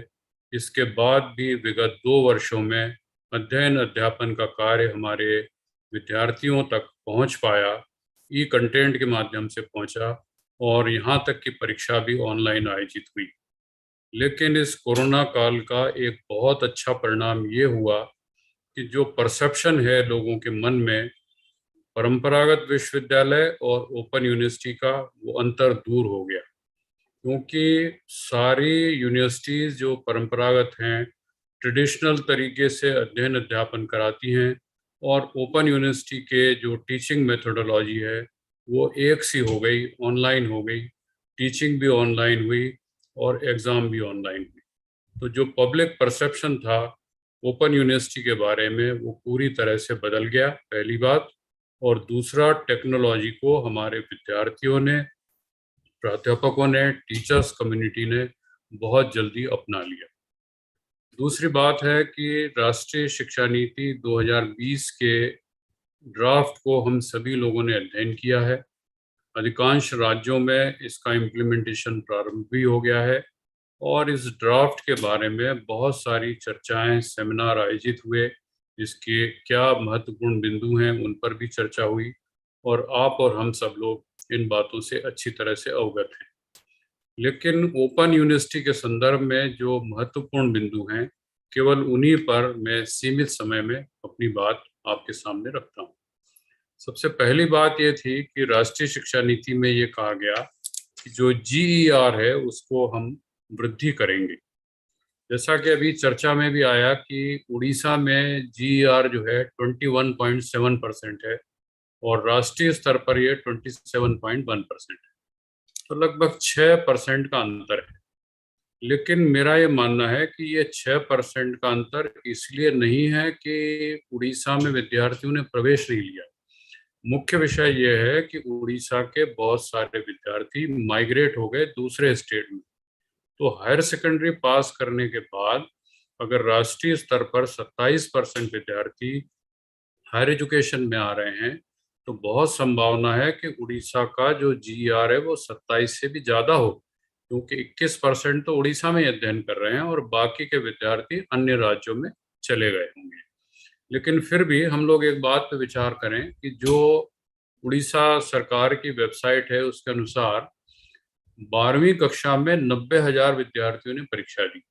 इसके बाद भी विगत 2 वर्षों में अध्ययन अध्यापन का कार्य हमारे विद्यार्थियों तक पहुंच पाया, ई कंटेंट के माध्यम से पहुंचा और यहाँ तक कि परीक्षा भी ऑनलाइन आयोजित हुई। लेकिन इस कोरोना काल का एक बहुत अच्छा परिणाम ये हुआ कि जो परसेप्शन है लोगों के मन में परंपरागत विश्वविद्यालय और ओपन यूनिवर्सिटी का, वो अंतर दूर हो गया। क्योंकि सारी यूनिवर्सिटीज़ जो परंपरागत हैं, ट्रेडिशनल तरीके से अध्ययन अध्यापन कराती हैं और ओपन यूनिवर्सिटी के जो टीचिंग मेथोडोलॉजी है वो एक सी हो गई, ऑनलाइन हो गई, टीचिंग भी ऑनलाइन हुई और एग्ज़ाम भी ऑनलाइन हुई। तो जो पब्लिक परसेप्शन था ओपन यूनिवर्सिटी के बारे में वो पूरी तरह से बदल गया, पहली बात। और दूसरा, टेक्नोलॉजी को हमारे विद्यार्थियों ने, प्राध्यापकों ने, टीचर्स कम्युनिटी ने बहुत जल्दी अपना लिया। दूसरी बात है कि राष्ट्रीय शिक्षा नीति 2020 के ड्राफ्ट को हम सभी लोगों ने अध्ययन किया है। अधिकांश राज्यों में इसका इम्प्लीमेंटेशन प्रारंभ भी हो गया है और इस ड्राफ्ट के बारे में बहुत सारी चर्चाएं, सेमिनार आयोजित हुए। इसके क्या महत्वपूर्ण बिंदु हैं उन पर भी चर्चा हुई और आप और हम सब लोग इन बातों से अच्छी तरह से अवगत हैं। लेकिन ओपन यूनिवर्सिटी के संदर्भ में जो महत्वपूर्ण बिंदु हैं, केवल उन्हीं पर मैं सीमित समय में अपनी बात आपके सामने रखता हूँ। सबसे पहली बात ये थी कि राष्ट्रीय शिक्षा नीति में ये कहा गया कि जो GER है उसको हम वृद्धि करेंगे। जैसा कि अभी चर्चा में भी आया कि उड़ीसा में GER जो है 21.7% है और राष्ट्रीय स्तर पर ये 27.1% है, तो लगभग 6% का अंतर है। लेकिन मेरा ये मानना है कि ये 6% का अंतर इसलिए नहीं है कि उड़ीसा में विद्यार्थियों ने प्रवेश नहीं लिया। मुख्य विषय ये है कि उड़ीसा के बहुत सारे विद्यार्थी माइग्रेट हो गए दूसरे स्टेट में। तो हायर सेकेंडरी पास करने के बाद अगर राष्ट्रीय स्तर पर 27% विद्यार्थी हायर एजुकेशन में आ रहे हैं तो बहुत संभावना है कि उड़ीसा का जो GER है वो 27 से भी ज़्यादा हो, क्योंकि 21% तो उड़ीसा में अध्ययन कर रहे हैं और बाकी के विद्यार्थी अन्य राज्यों में चले गए होंगे। लेकिन फिर भी हम लोग एक बात पर विचार करें कि जो उड़ीसा सरकार की वेबसाइट है उसके अनुसार 12वीं कक्षा में 90,000 विद्यार्थियों ने परीक्षा दी,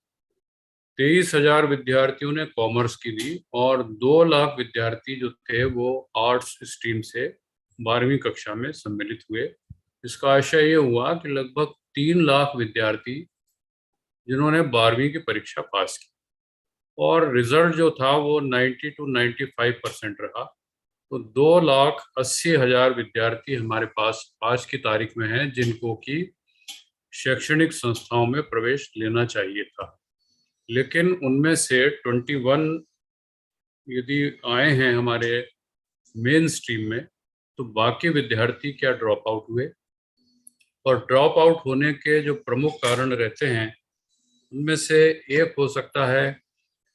23,000 विद्यार्थियों ने कॉमर्स की दी और 2 लाख विद्यार्थी जो थे वो आर्ट्स स्ट्रीम से 12वीं कक्षा में सम्मिलित हुए। इसका आशय ये हुआ कि लगभग 3 लाख विद्यार्थी जिन्होंने 12वीं की परीक्षा पास की और रिजल्ट जो था वो 90 to 95% रहा। तो 2,80,000 विद्यार्थी हमारे पास आज की तारीख में हैं जिनको कि शैक्षणिक संस्थाओं में प्रवेश लेना चाहिए था, लेकिन उनमें से 21 यदि आए हैं हमारे मेन स्ट्रीम में, तो बाकी विद्यार्थी क्या ड्रॉप आउट हुए। और ड्रॉप आउट होने के जो प्रमुख कारण रहते हैं उनमें से एक हो सकता है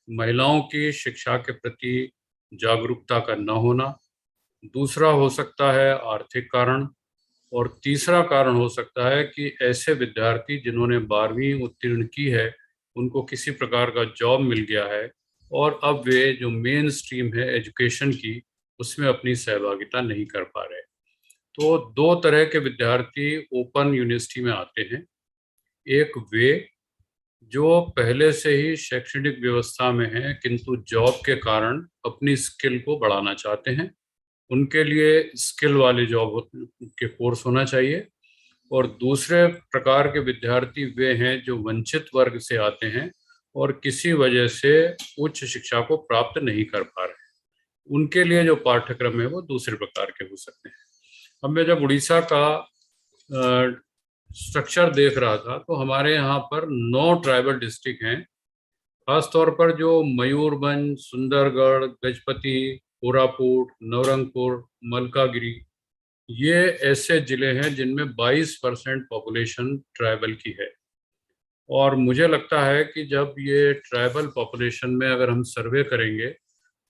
महिलाओं की शिक्षा के प्रति जागरूकता का न होना, दूसरा हो सकता है आर्थिक कारण, और तीसरा कारण हो सकता है कि ऐसे विद्यार्थी जिन्होंने 12वीं उत्तीर्ण की है उनको किसी प्रकार का जॉब मिल गया है और अब वे जो मेन स्ट्रीम है एजुकेशन की उसमें अपनी सहभागिता नहीं कर पा रहे। तो दो तरह के विद्यार्थी ओपन यूनिवर्सिटी में आते हैं। एक वे जो पहले से ही शैक्षणिक व्यवस्था में हैं किंतु जॉब के कारण अपनी स्किल को बढ़ाना चाहते हैं, उनके लिए स्किल वाले जॉब के कोर्स होना चाहिए। और दूसरे प्रकार के विद्यार्थी वे हैं जो वंचित वर्ग से आते हैं और किसी वजह से उच्च शिक्षा को प्राप्त नहीं कर पा रहे, उनके लिए जो पाठ्यक्रम है वो दूसरे प्रकार के हो सकते हैं। अब मैं जब उड़ीसा का स्ट्रक्चर देख रहा था तो हमारे यहाँ पर 9 ट्राइबल डिस्ट्रिक्ट हैं। खासतौर पर जो मयूरभंज, सुंदरगढ़, गजपति, कोरापुट, नवरंगपुर, मलकागिरी, ये ऐसे जिले हैं जिनमें 22% पॉपुलेशन ट्राइबल की है। और मुझे लगता है कि जब ये ट्राइबल पॉपुलेशन में अगर हम सर्वे करेंगे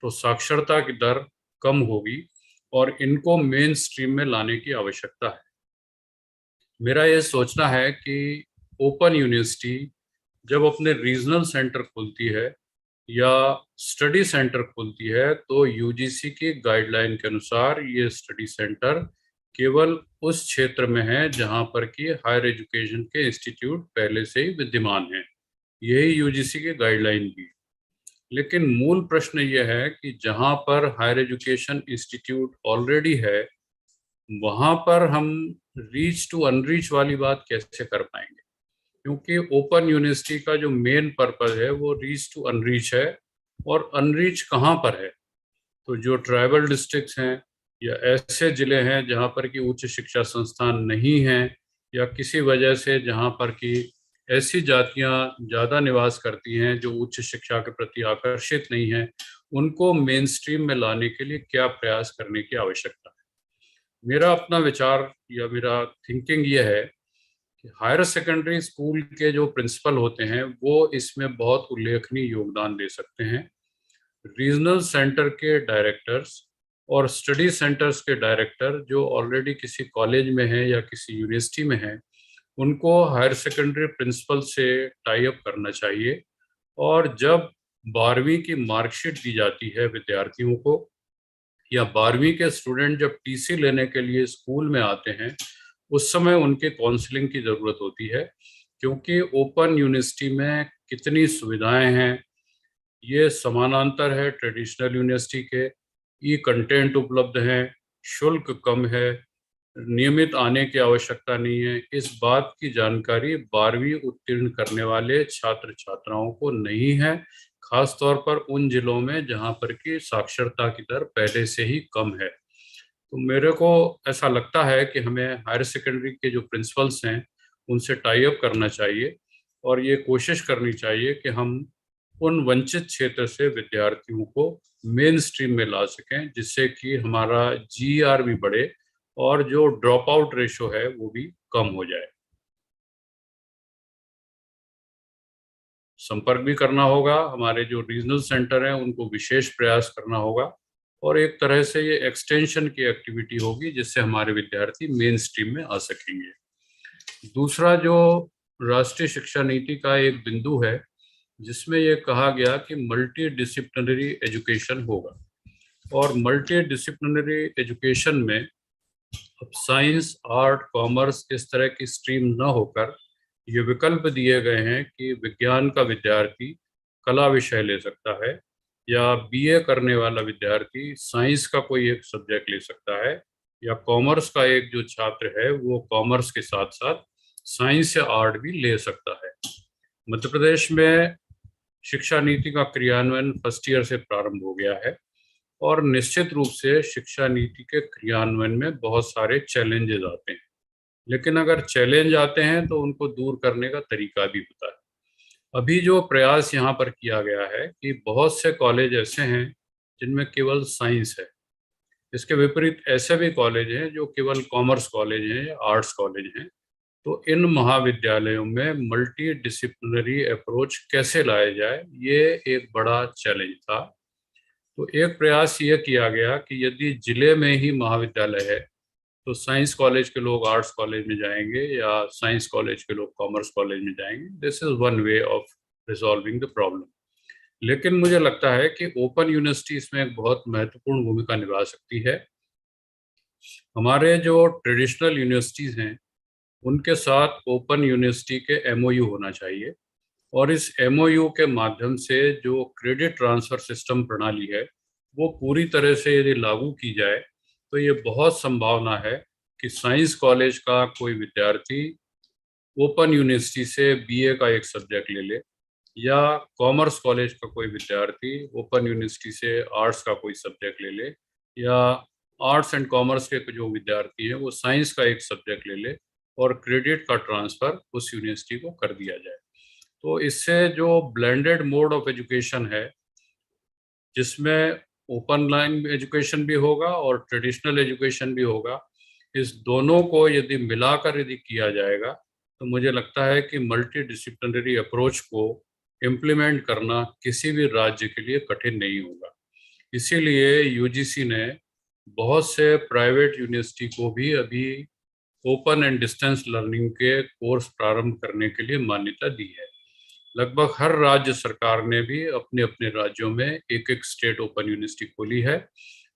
तो साक्षरता की दर कम होगी और इनको मेन स्ट्रीम में लाने की आवश्यकता है। मेरा ये सोचना है कि ओपन यूनिवर्सिटी जब अपने रीजनल सेंटर खोलती है या स्टडी सेंटर खोलती है तो यूजीसी की गाइडलाइन के अनुसार ये स्टडी सेंटर केवल उस क्षेत्र में है जहां पर कि हायर एजुकेशन के इंस्टीट्यूट पहले से ही विद्यमान हैं। यही यूजीसी की गाइडलाइन भी है। लेकिन मूल प्रश्न ये है कि जहां पर हायर एजुकेशन इंस्टीट्यूट ऑलरेडी है वहां पर हम रीच टू अनरीच वाली बात कैसे कर पाएंगे, क्योंकि ओपन यूनिवर्सिटी का जो मेन पर्पस है वो रीच टू अनरीच है। और अनरीच कहाँ पर है? तो जो ट्राइबल डिस्ट्रिक्ट्स हैं या ऐसे जिले हैं जहाँ पर कि उच्च शिक्षा संस्थान नहीं हैं या किसी वजह से जहाँ पर कि ऐसी जातियाँ ज़्यादा निवास करती हैं जो उच्च शिक्षा के प्रति आकर्षित नहीं हैं, उनको मेन स्ट्रीम में लाने के लिए क्या प्रयास करने की आवश्यकता है। मेरा अपना विचार या मेरा थिंकिंग ये है कि हायर सेकेंडरी स्कूल के जो प्रिंसिपल होते हैं वो इसमें बहुत उल्लेखनीय योगदान दे सकते हैं। रीजनल सेंटर के डायरेक्टर्स और स्टडी सेंटर्स के डायरेक्टर जो ऑलरेडी किसी कॉलेज में हैं या किसी यूनिवर्सिटी में हैं, उनको हायर सेकेंडरी प्रिंसिपल से टाई अप करना चाहिए। और जब 12वीं की मार्कशीट दी जाती है विद्यार्थियों को या 12वीं के स्टूडेंट जब टीसी लेने के लिए स्कूल में आते हैं उस समय उनके काउंसलिंग की ज़रूरत होती है, क्योंकि ओपन यूनिवर्सिटी में कितनी सुविधाएं हैं ये समानांतर है ट्रेडिशनल यूनिवर्सिटी के। ई कंटेंट उपलब्ध हैं, शुल्क कम है, नियमित आने की आवश्यकता नहीं है। इस बात की जानकारी 12वीं उत्तीर्ण करने वाले छात्र छात्राओं को नहीं है, खास तौर पर उन जिलों में जहां पर कि साक्षरता की दर पहले से ही कम है। तो मेरे को ऐसा लगता है कि हमें हायर सेकेंडरी के जो प्रिंसिपल्स हैं उनसे टाई अप करना चाहिए और ये कोशिश करनी चाहिए कि हम उन वंचित क्षेत्र से विद्यार्थियों को मेन स्ट्रीम में ला सकें, जिससे कि हमारा जीआर भी बढ़े और जो ड्रॉप आउट रेशो है वो भी कम हो जाए। संपर्क भी करना होगा, हमारे जो रीजनल सेंटर हैं उनको विशेष प्रयास करना होगा और एक तरह से ये एक्सटेंशन की एक्टिविटी होगी जिससे हमारे विद्यार्थी मेन स्ट्रीम में आ सकेंगे। दूसरा जो राष्ट्रीय शिक्षा नीति का एक बिंदु है जिसमें ये कहा गया कि मल्टी डिसिप्लिनरी एजुकेशन होगा, और मल्टी डिसिप्लिनरी एजुकेशन में अब साइंस, आर्ट, कॉमर्स इस तरह की स्ट्रीम न होकर ये विकल्प दिए गए हैं कि विज्ञान का विद्यार्थी कला विषय ले सकता है या बीए करने वाला विद्यार्थी साइंस का कोई एक सब्जेक्ट ले सकता है या कॉमर्स का एक जो छात्र है वो कॉमर्स के साथ साथ साइंस या आर्ट भी ले सकता है। मध्य प्रदेश में शिक्षा नीति का क्रियान्वयन फर्स्ट ईयर से प्रारंभ हो गया है और निश्चित रूप से शिक्षा नीति के क्रियान्वयन में बहुत सारे चैलेंजेस आते हैं, लेकिन अगर चैलेंज आते हैं तो उनको दूर करने का तरीका भी होता है। अभी जो प्रयास यहाँ पर किया गया है कि बहुत से कॉलेज ऐसे हैं जिनमें केवल साइंस है, इसके विपरीत ऐसे भी कॉलेज हैं जो केवल कॉमर्स कॉलेज हैं या आर्ट्स कॉलेज हैं। तो इन महाविद्यालयों में मल्टी डिसिप्लिनरी अप्रोच कैसे लाया जाए, ये एक बड़ा चैलेंज था। तो एक प्रयास ये किया गया कि यदि जिले में ही महाविद्यालय है तो साइंस कॉलेज के लोग आर्ट्स कॉलेज में जाएंगे या साइंस कॉलेज के लोग कॉमर्स कॉलेज में जाएंगे। This is one way of resolving the problem. लेकिन मुझे लगता है कि ओपन यूनिवर्सिटी इसमें एक बहुत महत्वपूर्ण भूमिका निभा सकती है। हमारे जो ट्रेडिशनल यूनिवर्सिटीज़ हैं उनके साथ ओपन यूनिवर्सिटी के एमओयू होना चाहिए, और इस एमओयू के माध्यम से जो क्रेडिट ट्रांसफ़र सिस्टम प्रणाली है वो पूरी तरह से यदि लागू की जाए तो ये बहुत संभावना है कि साइंस कॉलेज का कोई विद्यार्थी ओपन यूनिवर्सिटी से बीए का एक सब्जेक्ट ले ले, या कॉमर्स कॉलेज का कोई विद्यार्थी ओपन यूनिवर्सिटी से आर्ट्स का कोई सब्जेक्ट ले ले, या आर्ट्स एंड कॉमर्स के जो विद्यार्थी हैं वो साइंस का एक सब्जेक्ट ले ले और क्रेडिट का ट्रांसफ़र उस यूनिवर्सिटी को कर दिया जाए। तो इससे जो ब्लेंडेड मोड ऑफ एजुकेशन है, जिसमें ओपन लाइन एजुकेशन भी होगा और ट्रेडिशनल एजुकेशन भी होगा, इस दोनों को यदि मिलाकर यदि किया जाएगा तो मुझे लगता है कि मल्टी डिसिप्लिनरी अप्रोच को इम्प्लीमेंट करना किसी भी राज्य के लिए कठिन नहीं होगा। इसीलिए यूजीसी ने बहुत से प्राइवेट यूनिवर्सिटी को भी अभी ओपन एंड डिस्टेंस लर्निंग के कोर्स प्रारंभ करने के लिए मान्यता दी है। लगभग हर राज्य सरकार ने भी अपने अपने राज्यों में एक एक स्टेट ओपन यूनिवर्सिटी खोली है।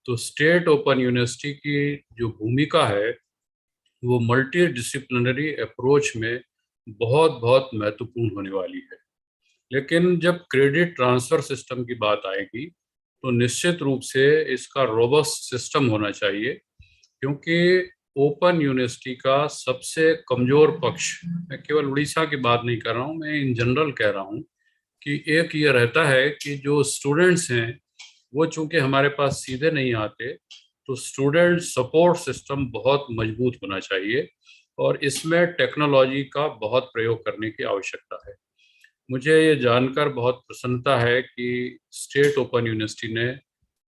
तो स्टेट ओपन यूनिवर्सिटी की जो भूमिका है वो मल्टी डिसिप्लिनरी अप्रोच में बहुत बहुत महत्वपूर्ण होने वाली है। लेकिन जब क्रेडिट ट्रांसफ़र सिस्टम की बात आएगी तो निश्चित रूप से इसका रोबस्ट सिस्टम होना चाहिए, क्योंकि ओपन यूनिवर्सिटी का सबसे कमज़ोर पक्ष, मैं केवल उड़ीसा की बात नहीं कर रहा हूँ, मैं इन जनरल कह रहा हूँ, कि एक ये रहता है कि जो स्टूडेंट्स हैं वो चूंकि हमारे पास सीधे नहीं आते, तो स्टूडेंट सपोर्ट सिस्टम बहुत मजबूत होना चाहिए और इसमें टेक्नोलॉजी का बहुत प्रयोग करने की आवश्यकता है। मुझे ये जानकर बहुत प्रसन्नता है कि स्टेट ओपन यूनिवर्सिटी ने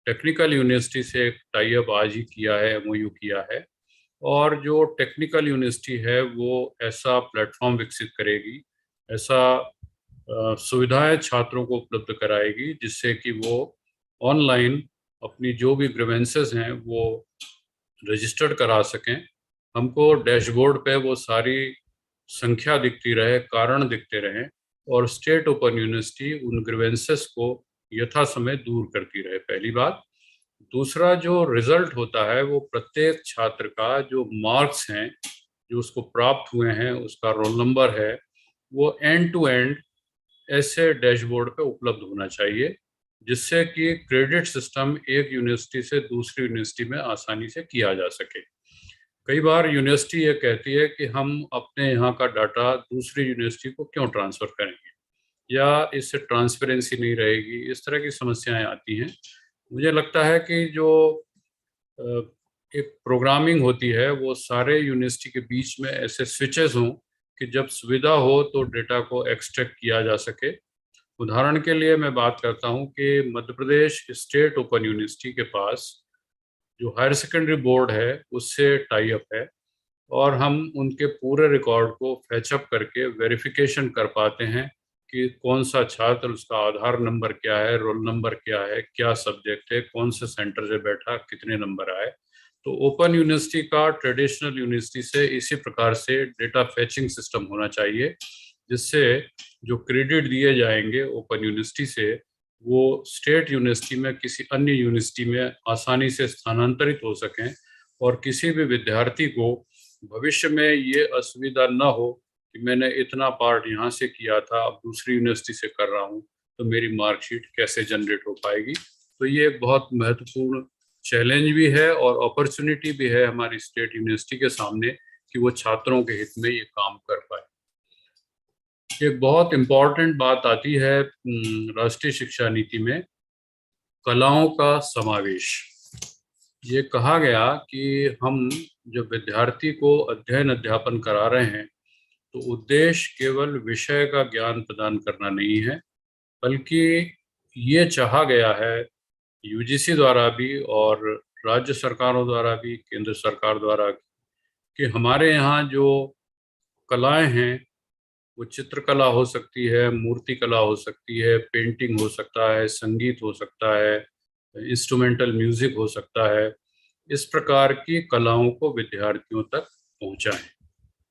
टेक्निकल यूनिवर्सिटी से एक टाई अप आज ही किया है, एमओयू किया है, और जो टेक्निकल यूनिवर्सिटी है वो ऐसा प्लेटफॉर्म विकसित करेगी, ऐसा सुविधाएं छात्रों को उपलब्ध कराएगी जिससे कि वो ऑनलाइन अपनी जो भी ग्रीवेंसेस हैं वो रजिस्टर्ड करा सकें। हमको डैशबोर्ड पे वो सारी संख्या दिखती रहे, कारण दिखते रहें, और स्टेट ओपन यूनिवर्सिटी उन ग्रीवेंसेस को यथा समय दूर करती रहे, पहली बात। दूसरा, जो रिजल्ट होता है वो प्रत्येक छात्र का जो मार्क्स हैं जो उसको प्राप्त हुए हैं, उसका रोल नंबर है, वो एंड टू एंड ऐसे डैशबोर्ड पे उपलब्ध होना चाहिए जिससे कि क्रेडिट सिस्टम एक यूनिवर्सिटी से दूसरी यूनिवर्सिटी में आसानी से किया जा सके। कई बार यूनिवर्सिटी ये कहती है कि हम अपने यहाँ का डाटा दूसरी यूनिवर्सिटी को क्यों ट्रांसफ़र करेंगे, या इससे ट्रांसपेरेंसी नहीं रहेगी, इस तरह की समस्याएं आती हैं। मुझे लगता है कि जो एक प्रोग्रामिंग होती है वो सारे यूनिवर्सिटी के बीच में ऐसे स्विचेस हों कि जब सुविधा हो तो डेटा को एक्सट्रैक्ट किया जा सके। उदाहरण के लिए मैं बात करता हूं कि Madhya Pradesh state open university के पास जो हायर सेकेंडरी बोर्ड है उससे टाई अप है, और हम उनके पूरे रिकॉर्ड को फैचअप करके वेरिफिकेशन कर पाते हैं कि कौन सा छात्र, उसका आधार नंबर क्या है, रोल नंबर क्या है, क्या सब्जेक्ट है, कौन से सेंटर से बैठा, कितने नंबर आए। तो ओपन यूनिवर्सिटी का ट्रेडिशनल यूनिवर्सिटी से इसी प्रकार से डेटा फैचिंग सिस्टम होना चाहिए जिससे जो क्रेडिट दिए जाएंगे ओपन यूनिवर्सिटी से वो स्टेट यूनिवर्सिटी में किसी अन्य यूनिवर्सिटी में आसानी से स्थानांतरित हो सकें, और किसी भी विद्यार्थी को भविष्य में ये असुविधा न हो कि मैंने इतना पार्ट यहाँ से किया था, अब दूसरी यूनिवर्सिटी से कर रहा हूँ तो मेरी मार्कशीट कैसे जनरेट हो पाएगी। तो ये एक बहुत महत्वपूर्ण चैलेंज भी है और अपॉर्चुनिटी भी है हमारी स्टेट यूनिवर्सिटी के सामने कि वो छात्रों के हित में ये काम कर पाए। एक बहुत इम्पॉर्टेंट बात आती है राष्ट्रीय शिक्षा नीति में कलाओं का समावेश। ये कहा गया कि हम जब विद्यार्थी को अध्ययन अध्यापन करा रहे हैं तो उद्देश्य केवल विषय का ज्ञान प्रदान करना नहीं है, बल्कि ये चाहा गया है यूजीसी द्वारा भी और राज्य सरकारों द्वारा भी, केंद्र सरकार द्वारा, कि हमारे यहाँ जो कलाएं हैं वो चित्रकला हो सकती है, मूर्ति कला हो सकती है, पेंटिंग हो सकता है, संगीत हो सकता है, इंस्ट्रूमेंटल म्यूजिक हो सकता है, इस प्रकार की कलाओं को विद्यार्थियों तक पहुंचाएं।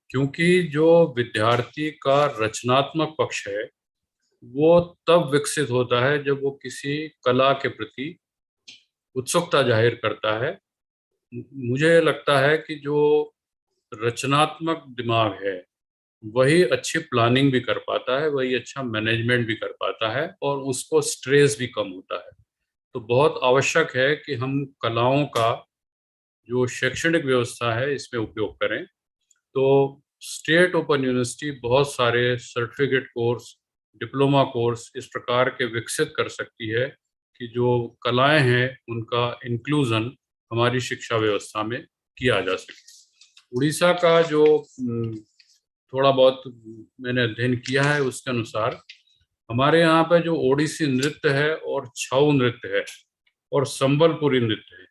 क्योंकि जो विद्यार्थी का रचनात्मक पक्ष है वो तब विकसित होता है जब वो किसी कला के प्रति उत्सुकता जाहिर करता है। मुझे लगता है कि जो रचनात्मक दिमाग है वही अच्छी प्लानिंग भी कर पाता है, वही अच्छा मैनेजमेंट भी कर पाता है और उसको स्ट्रेस भी कम होता है। तो बहुत आवश्यक है कि हम कलाओं का जो शैक्षणिक व्यवस्था है इसमें उपयोग करें। तो स्टेट ओपन यूनिवर्सिटी बहुत सारे सर्टिफिकेट कोर्स, डिप्लोमा कोर्स इस प्रकार के विकसित कर सकती है कि जो कलाएं हैं उनका इंक्लूजन हमारी शिक्षा व्यवस्था में किया जा सके। उड़ीसा का जो थोड़ा बहुत मैंने अध्ययन किया है उसके अनुसार हमारे यहाँ पे जो ओडिसी नृत्य है और छऊ नृत्य है और संबलपुरी नृत्य है,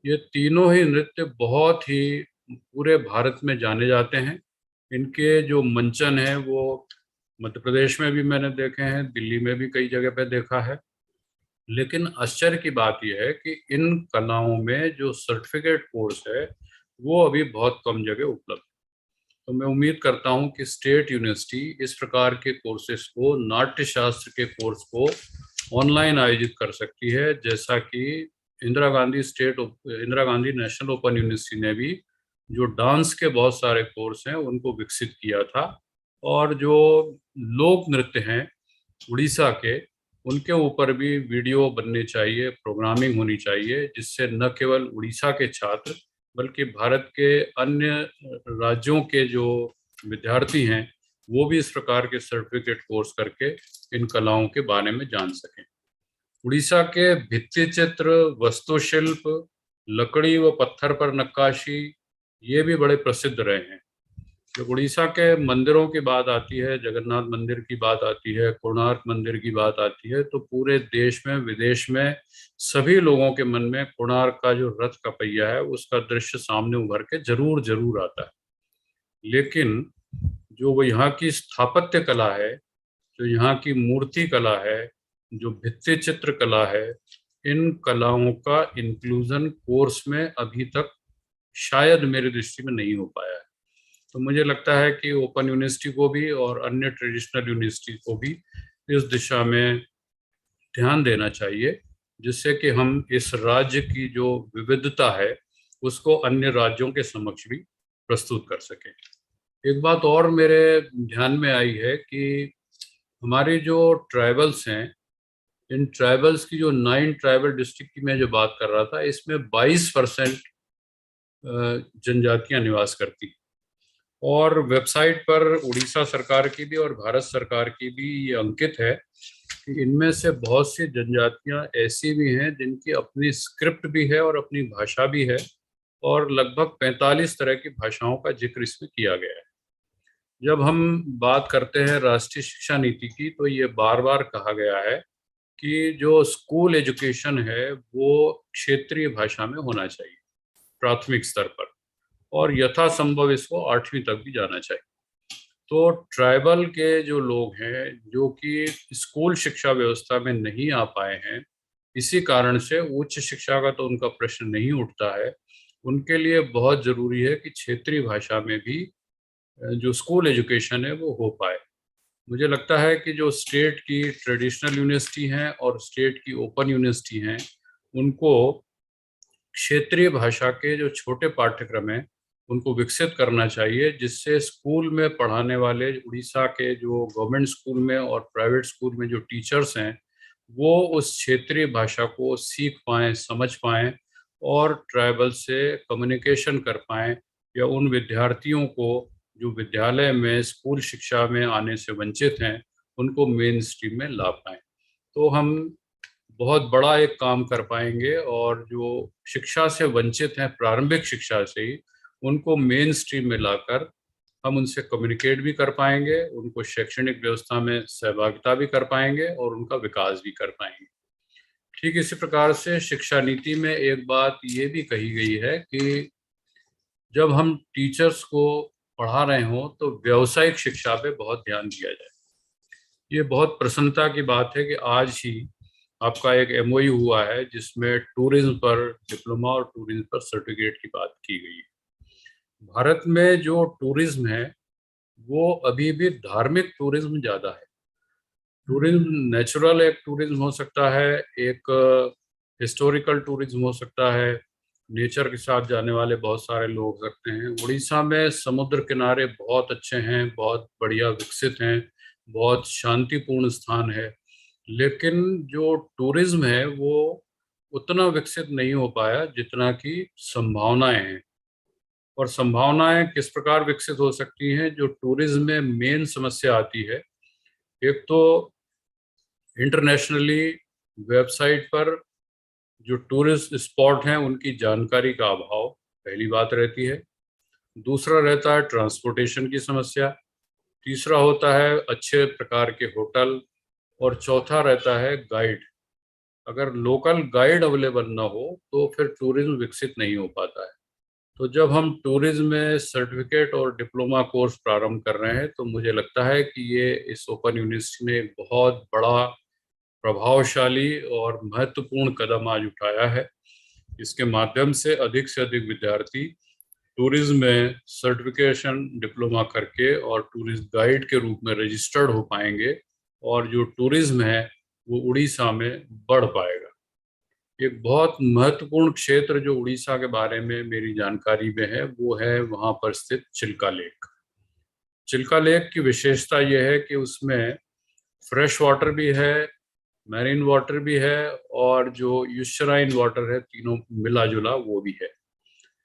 ये तीनों ही नृत्य बहुत ही पूरे भारत में जाने जाते हैं। इनके जो मंचन है वो मध्य प्रदेश में भी मैंने देखे हैं, दिल्ली में भी कई जगह पे देखा है। लेकिन आश्चर्य की बात यह है कि इन कलाओं में जो सर्टिफिकेट कोर्स है वो अभी बहुत कम जगह उपलब्ध है। तो मैं उम्मीद करता हूं कि स्टेट यूनिवर्सिटी इस प्रकार के कोर्सेज को, नाट्य शास्त्र के कोर्स को ऑनलाइन आयोजित कर सकती है, जैसा कि Indira Gandhi national open university ने भी जो डांस के बहुत सारे कोर्स हैं उनको विकसित किया था। और जो लोक नृत्य हैं उड़ीसा के, उनके ऊपर भी वीडियो बनने चाहिए, प्रोग्रामिंग होनी चाहिए, जिससे न केवल उड़ीसा के छात्र बल्कि भारत के अन्य राज्यों के जो विद्यार्थी हैं वो भी इस प्रकार के सर्टिफिकेट कोर्स करके इन कलाओं के बारे में जान सकें। उड़ीसा के भित्ति चित्र, वास्तुशिल्प, लकड़ी व पत्थर पर नक्काशी ये भी बड़े प्रसिद्ध रहे हैं। जब उड़ीसा के मंदिरों की बात आती है, जगन्नाथ मंदिर की बात आती है, कोणार्क मंदिर की बात आती है, तो पूरे देश में विदेश में सभी लोगों के मन में कोणार्क का जो रथ का पहिया है उसका दृश्य सामने उभर के जरूर जरूर आता है। लेकिन जो वो यहाँ की स्थापत्य कला है, जो यहाँ की मूर्ति कला है, जो भित्ति चित्र कला है, इन कलाओं का इंक्लूजन कोर्स में अभी तक शायद मेरी दृष्टि में नहीं हो पाया है। तो मुझे लगता है कि ओपन यूनिवर्सिटी को भी और अन्य ट्रेडिशनल यूनिवर्सिटी को भी इस दिशा में ध्यान देना चाहिए, जिससे कि हम इस राज्य की जो विविधता है उसको अन्य राज्यों के समक्ष भी प्रस्तुत कर सकें। एक बात और मेरे ध्यान में आई है कि हमारी जो ट्राइबल्स हैं, इन ट्राइबल्स की जो 9 ट्राइबल डिस्ट्रिक्ट की मैं जो बात कर रहा था, इसमें 22% जनजातियां निवास करती हैं। और वेबसाइट पर उड़ीसा सरकार की भी और भारत सरकार की भी ये अंकित है कि इनमें से बहुत सी जनजातियां ऐसी भी हैं जिनकी अपनी स्क्रिप्ट भी है और अपनी भाषा भी है, और लगभग 45 तरह की भाषाओं का जिक्र इसमें किया गया है। जब हम बात करते हैं राष्ट्रीय शिक्षा नीति की, तो ये बार बार कहा गया है कि जो स्कूल एजुकेशन है वो क्षेत्रीय भाषा में होना चाहिए प्राथमिक स्तर पर, और यथासंभव इसको 8वीं तक भी जाना चाहिए। तो ट्राइबल के जो लोग हैं जो कि स्कूल शिक्षा व्यवस्था में नहीं आ पाए हैं, इसी कारण से उच्च शिक्षा का तो उनका प्रश्न नहीं उठता है, उनके लिए बहुत जरूरी है कि क्षेत्रीय भाषा में भी जो स्कूल एजुकेशन है वो हो पाए। मुझे लगता है कि जो स्टेट की ट्रेडिशनल यूनिवर्सिटी हैं और स्टेट की ओपन यूनिवर्सिटी हैं, उनको क्षेत्रीय भाषा के जो छोटे पाठ्यक्रम हैं उनको विकसित करना चाहिए, जिससे स्कूल में पढ़ाने वाले उड़ीसा के जो गवर्नमेंट स्कूल में और प्राइवेट स्कूल में जो टीचर्स हैं वो उस क्षेत्रीय भाषा को सीख पाएँ, समझ पाएँ और ट्राइबल से कम्युनिकेशन कर पाएँ, या उन विद्यार्थियों को जो विद्यालय में स्कूल शिक्षा में आने से वंचित हैं उनको मेन स्ट्रीम में ला पाएँ। तो हम बहुत बड़ा एक काम कर पाएंगे और जो शिक्षा से वंचित हैं प्रारंभिक शिक्षा से ही, उनको मेन स्ट्रीम में लाकर हम उनसे कम्युनिकेट भी कर पाएंगे, उनको शैक्षणिक व्यवस्था में सहभागिता भी कर पाएंगे और उनका विकास भी कर पाएंगे। ठीक इसी प्रकार से शिक्षा नीति में एक बात ये भी कही गई है कि जब हम टीचर्स को पढ़ा रहे हों तो व्यावसायिक शिक्षा पे बहुत ध्यान दिया जाए। ये बहुत प्रसन्नता की बात है कि आज ही आपका एक एमओयू हुआ है जिसमें टूरिज्म पर डिप्लोमा और टूरिज्म पर सर्टिफिकेट की बात की गई है। भारत में जो टूरिज्म है वो अभी भी धार्मिक टूरिज्म ज़्यादा है। टूरिज्म नेचुरल एक टूरिज्म हो सकता है, एक हिस्टोरिकल टूरिज्म हो सकता है, नेचर के साथ जाने वाले बहुत सारे लोग हो सकते हैं। उड़ीसा में समुद्र किनारे बहुत अच्छे हैं, बहुत बढ़िया विकसित हैं, बहुत शांतिपूर्ण स्थान है, लेकिन जो टूरिज्म है वो उतना विकसित नहीं हो पाया जितना कि संभावनाएं हैं। और संभावनाएं किस प्रकार विकसित हो सकती हैं? जो टूरिज्म में मेन समस्या आती है, एक तो इंटरनेशनली वेबसाइट पर जो टूरिस्ट स्पॉट हैं उनकी जानकारी का अभाव पहली बात रहती है। दूसरा रहता है ट्रांसपोर्टेशन की समस्या। तीसरा होता है अच्छे प्रकार के होटल। और चौथा रहता है गाइड। अगर लोकल गाइड अवेलेबल ना हो तो फिर टूरिज्म विकसित नहीं हो पाता है। तो जब हम टूरिज्म में सर्टिफिकेट और डिप्लोमा कोर्स प्रारंभ कर रहे हैं तो मुझे लगता है कि ये इस ओपन यूनिवर्सिटी ने एक बहुत बड़ा प्रभावशाली और महत्वपूर्ण कदम आज उठाया है। इसके माध्यम से अधिक विद्यार्थी टूरिज्म में सर्टिफिकेशन डिप्लोमा करके और टूरिस्ट गाइड के रूप में रजिस्टर्ड हो पाएंगे और जो टूरिज्म है वो उड़ीसा में बढ़ पाएगा। एक बहुत महत्वपूर्ण क्षेत्र जो उड़ीसा के बारे में मेरी जानकारी में है वो है वहाँ पर स्थित चिल्का लेक। चिल्का लेक की विशेषता यह है कि उसमें फ्रेश वाटर भी है, मैरीन वाटर भी है और जो यूशराइन वाटर है, तीनों मिला जुला वो भी है।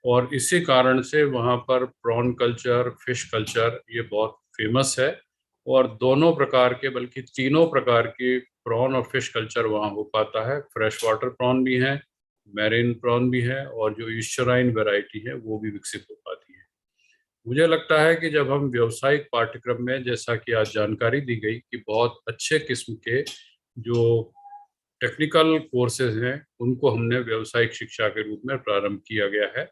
और इसी कारण से वहाँ पर प्रॉन कल्चर, फिश कल्चर ये बहुत फेमस है और दोनों प्रकार के बल्कि तीनों प्रकार की प्रॉन और फिश कल्चर वहाँ हो पाता है। फ्रेश वाटर प्रॉन भी है, मैरीन प्रॉन भी है और जो ईस्चराइन वैरायटी है वो भी विकसित हो पाती है। मुझे लगता है कि जब हम व्यावसायिक पाठ्यक्रम में, जैसा कि आज जानकारी दी गई कि बहुत अच्छे किस्म के जो टेक्निकल कोर्सेज हैं उनको हमने व्यावसायिक शिक्षा के रूप में प्रारंभ किया गया है।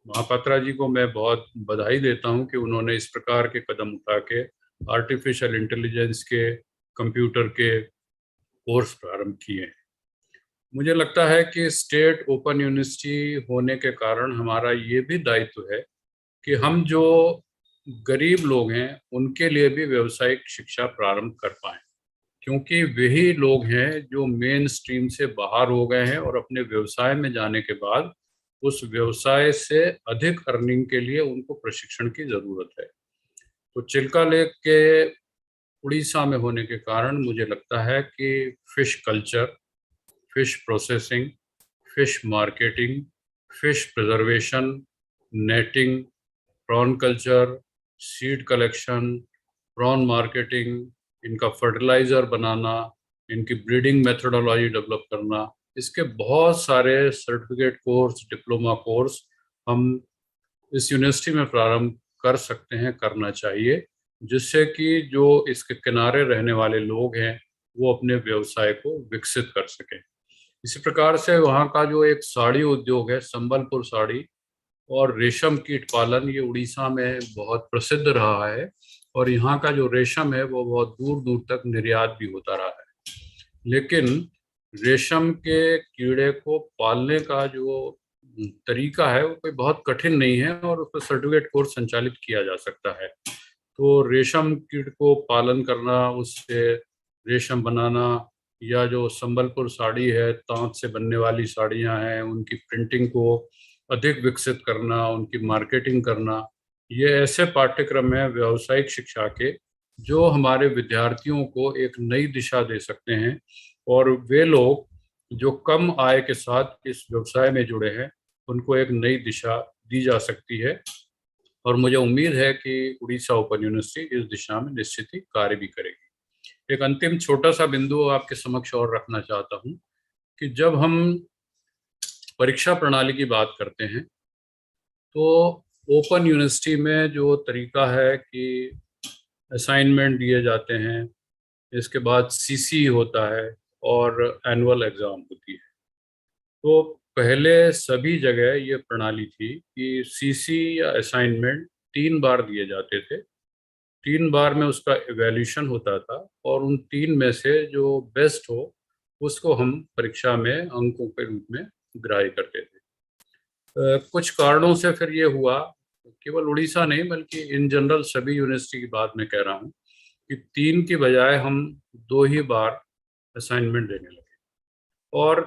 महापात्रा जी को मैं बहुत बधाई देता हूं कि उन्होंने इस प्रकार के कदम उठा के आर्टिफिशियल इंटेलिजेंस के, कंप्यूटर के कोर्स प्रारंभ किए हैं। मुझे लगता है कि स्टेट ओपन यूनिवर्सिटी होने के कारण हमारा ये भी दायित्व है कि हम जो गरीब लोग हैं उनके लिए भी व्यावसायिक शिक्षा प्रारंभ कर पाएं, क्योंकि वही लोग हैं जो मेन स्ट्रीम से बाहर हो गए हैं और अपने व्यवसाय में जाने के बाद उस व्यवसाय से अधिक अर्निंग के लिए उनको प्रशिक्षण की जरूरत है। तो चिल्का लेक के उड़ीसा में होने के कारण मुझे लगता है कि fish culture, fish processing, fish marketing, fish preservation, netting, prawn culture, seed collection, prawn marketing, इनका फर्टिलाइजर बनाना, इनकी ब्रीडिंग मेथोडोलॉजी डेवलप करना, इसके बहुत सारे सर्टिफिकेट कोर्स, डिप्लोमा कोर्स हम इस यूनिवर्सिटी में प्रारंभ कर सकते हैं, करना चाहिए, जिससे कि जो इसके किनारे रहने वाले लोग हैं वो अपने व्यवसाय को विकसित कर सकें। इसी प्रकार से वहाँ का जो एक साड़ी उद्योग है, संबलपुर साड़ी और रेशम कीट पालन, ये उड़ीसा में बहुत प्रसिद्ध रहा है और यहाँ का जो रेशम है वो बहुत दूर दूर तक निर्यात भी होता रहा है। लेकिन रेशम के कीड़े को पालने का जो तरीका है वो कोई बहुत कठिन नहीं है और उस पर सर्टिफिकेट कोर्स संचालित किया जा सकता है। तो रेशम कीट को पालन करना, उससे रेशम बनाना, या जो संबलपुर साड़ी है, तांत से बनने वाली साड़ियाँ हैं, उनकी प्रिंटिंग को अधिक विकसित करना, उनकी मार्केटिंग करना, ये ऐसे पाठ्यक्रम हैं व्यावसायिक शिक्षा के जो हमारे विद्यार्थियों को एक नई दिशा दे सकते हैं और वे लोग जो कम आय के साथ इस व्यवसाय में जुड़े हैं उनको एक नई दिशा दी जा सकती है। और मुझे उम्मीद है कि उड़ीसा ओपन यूनिवर्सिटी इस दिशा में निश्चित ही कार्य भी करेगी। एक अंतिम छोटा सा बिंदु आपके समक्ष और रखना चाहता हूँ कि जब हम परीक्षा प्रणाली की बात करते हैं तो ओपन यूनिवर्सिटी में जो तरीका है कि असाइनमेंट दिए जाते हैं, इसके बाद सीसी होता है और एनुअल एग्जाम होती है। तो पहले सभी जगह ये प्रणाली थी कि सीसी या असाइनमेंट 3 बार दिए जाते थे। 3 बार में उसका इवैल्यूएशन होता था और उन 3 में से जो बेस्ट हो उसको हम परीक्षा में अंकों के रूप में ग्राह्य करते थे। कुछ कारणों से फिर ये हुआ, केवल उड़ीसा नहीं बल्कि इन जनरल सभी यूनिवर्सिटी की बात मैं कह रहा हूँ, कि 3 की बजाय हम 2 ही बार असाइनमेंट देने लगे। और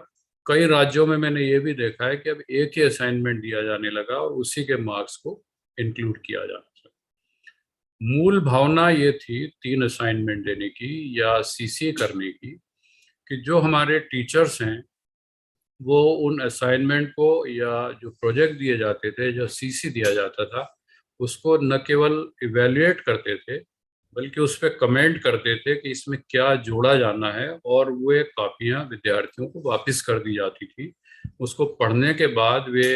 कई राज्यों में मैंने ये भी देखा है कि अब एक ही असाइनमेंट दिया जाने लगा और उसी के मार्क्स को इंक्लूड किया जाना लगा। मूल भावना ये थी 3 असाइनमेंट देने की या सीसी करने की, कि जो हमारे टीचर्स हैं वो उन असाइनमेंट को या जो प्रोजेक्ट दिए जाते थे, जो सीसी दिया जाता था, उसको न केवल इवेल्युएट करते थे बल्कि उस पर कमेंट करते थे कि इसमें क्या जोड़ा जाना है, और वे कापियां विद्यार्थियों को वापस कर दी जाती थी। उसको पढ़ने के बाद वे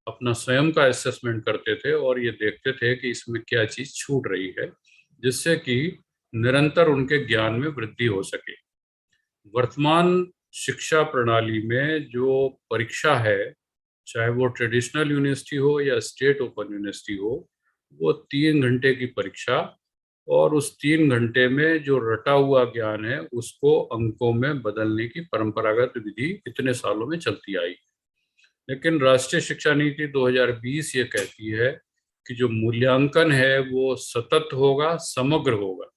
अपना स्वयं का असेसमेंट करते थे और ये देखते थे कि इसमें क्या चीज़ छूट रही है, जिससे कि निरंतर उनके ज्ञान में वृद्धि हो सके। वर्तमान शिक्षा प्रणाली में जो परीक्षा है, चाहे वो ट्रेडिशनल यूनिवर्सिटी हो या स्टेट ओपन यूनिवर्सिटी हो, वो 3 घंटे की परीक्षा, और उस 3 घंटे में जो रटा हुआ ज्ञान है उसको अंकों में बदलने की परंपरागत विधि इतने सालों में चलती आई। लेकिन राष्ट्रीय शिक्षा नीति 2020 ये कहती है कि जो मूल्यांकन है वो सतत होगा, समग्र होगा।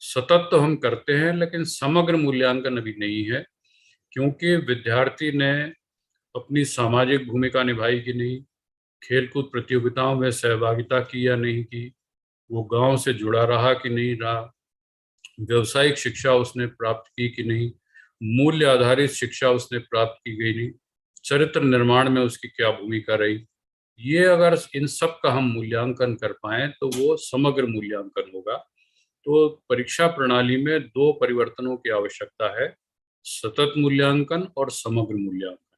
सतत तो हम करते हैं लेकिन समग्र मूल्यांकन अभी नहीं है, क्योंकि विद्यार्थी ने अपनी सामाजिक भूमिका निभाई कि नहीं, खेलकूद प्रतियोगिताओं में सहभागिता की या नहीं की, वो गांव से जुड़ा रहा कि नहीं रहा, व्यवसायिक शिक्षा उसने प्राप्त की कि नहीं, मूल्य आधारित शिक्षा उसने प्राप्त की गई नहीं, चरित्र निर्माण में उसकी क्या भूमिका रही। ये अगर इन सब का हम मूल्यांकन कर पाएं तो वो समग्र मूल्यांकन होगा। तो परीक्षा प्रणाली में 2 परिवर्तनों की आवश्यकता है, सतत मूल्यांकन और समग्र मूल्यांकन।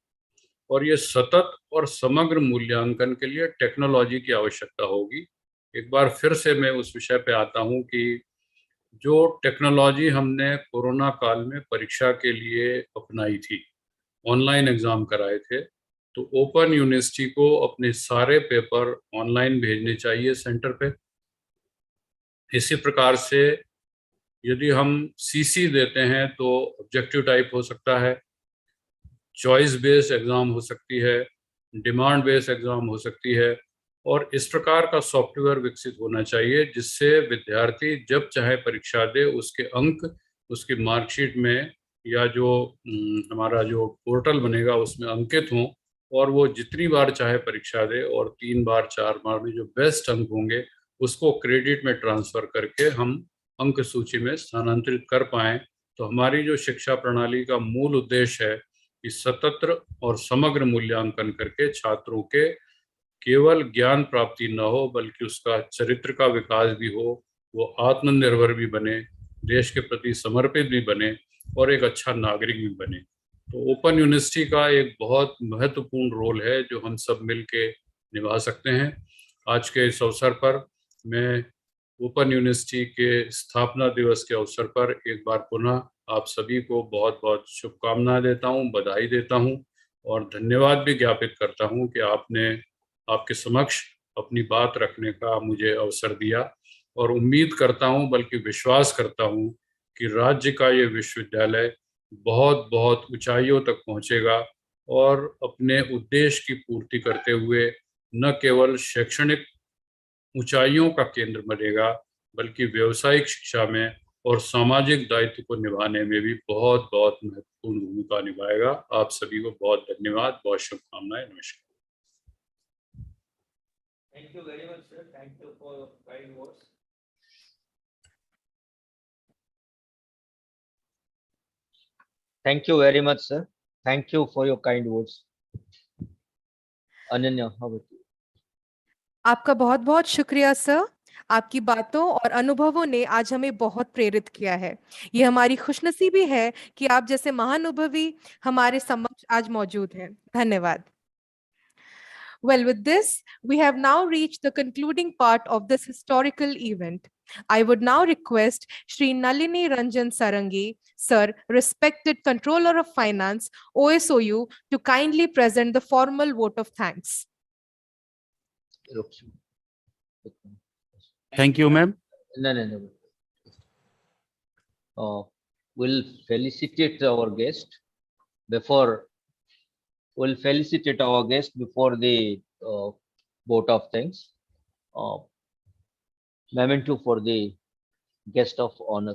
और ये सतत और समग्र मूल्यांकन के लिए टेक्नोलॉजी की आवश्यकता होगी। एक बार फिर से मैं उस विषय पे आता हूँ कि जो टेक्नोलॉजी हमने कोरोना काल में परीक्षा के लिए अपनाई थी, ऑनलाइन एग्जाम कराए थे, तो ओपन यूनिवर्सिटी को अपने सारे पेपर ऑनलाइन भेजने चाहिए सेंटर पे। इसी प्रकार से यदि हम सीसी देते हैं तो ऑब्जेक्टिव टाइप हो सकता है, चॉइस बेस्ड एग्जाम हो सकती है, डिमांड बेस्ड एग्जाम हो सकती है, और इस प्रकार का सॉफ्टवेयर विकसित होना चाहिए जिससे विद्यार्थी जब चाहे परीक्षा दे उसके अंक उसकी मार्कशीट में या जो हमारा जो पोर्टल बनेगा उसमें अंकित हों, और वो जितनी बार चाहे परीक्षा दे और 3 बार 4 बार में जो बेस्ट अंक होंगे उसको क्रेडिट में ट्रांसफर करके हम अंक सूची में स्थानांतरित कर पाएं। तो हमारी जो शिक्षा प्रणाली का मूल उद्देश्य है कि स्वतंत्र और समग्र मूल्यांकन करके छात्रों के केवल ज्ञान प्राप्ति न हो बल्कि उसका चरित्र का विकास भी हो, वो आत्मनिर्भर भी बने, देश के प्रति समर्पित भी बने और एक अच्छा नागरिक भी बने। तो ओपन यूनिवर्सिटी का एक बहुत महत्वपूर्ण रोल है जो हम सब मिलके निभा सकते हैं। आज के इस अवसर पर मैं ओपन यूनिवर्सिटी के स्थापना दिवस के अवसर पर एक बार पुनः आप सभी को बहुत बहुत शुभकामनाएं देता हूं, बधाई देता हूं और धन्यवाद भी ज्ञापित करता हूं कि आपने आपके समक्ष अपनी बात रखने का मुझे अवसर दिया। और उम्मीद करता हूं बल्कि विश्वास करता हूं कि राज्य का ये विश्वविद्यालय बहुत बहुत ऊंचाइयों तक पहुंचेगा और अपने उद्देश्य की पूर्ति करते हुए न केवल शैक्षणिक ऊंचाइयों का केंद्र बनेगा बल्कि व्यावसायिक शिक्षा में और सामाजिक दायित्व को निभाने में भी बहुत बहुत महत्वपूर्ण भूमिका निभाएगा। आप सभी को बहुत धन्यवाद, बहुत शुभकामनाएं, नमस्कार। Thank you very much, sir. Thank you for your kind words. Thank you very much, sir. Thank you for your kind words. Ananya, how about you? आपका बहुत बहुत शुक्रिया सर। आपकी बातों और अनुभवों ने आज हमें बहुत प्रेरित किया है। ये हमारी खुशनसीबी है कि आप जैसे महानुभवी हमारे समक्ष आज मौजूद हैं। धन्यवाद। Well, with this, we have now reached the concluding part of this historical event. I would now request Sri Nalini Ranjan Sarangi, Sir, respected Controller of Finance, OSOU, to kindly present the formal vote of thanks. Thank you, ma'am. No. We'll felicitate our guest before the vote of thanks. Memento for the guest of honor.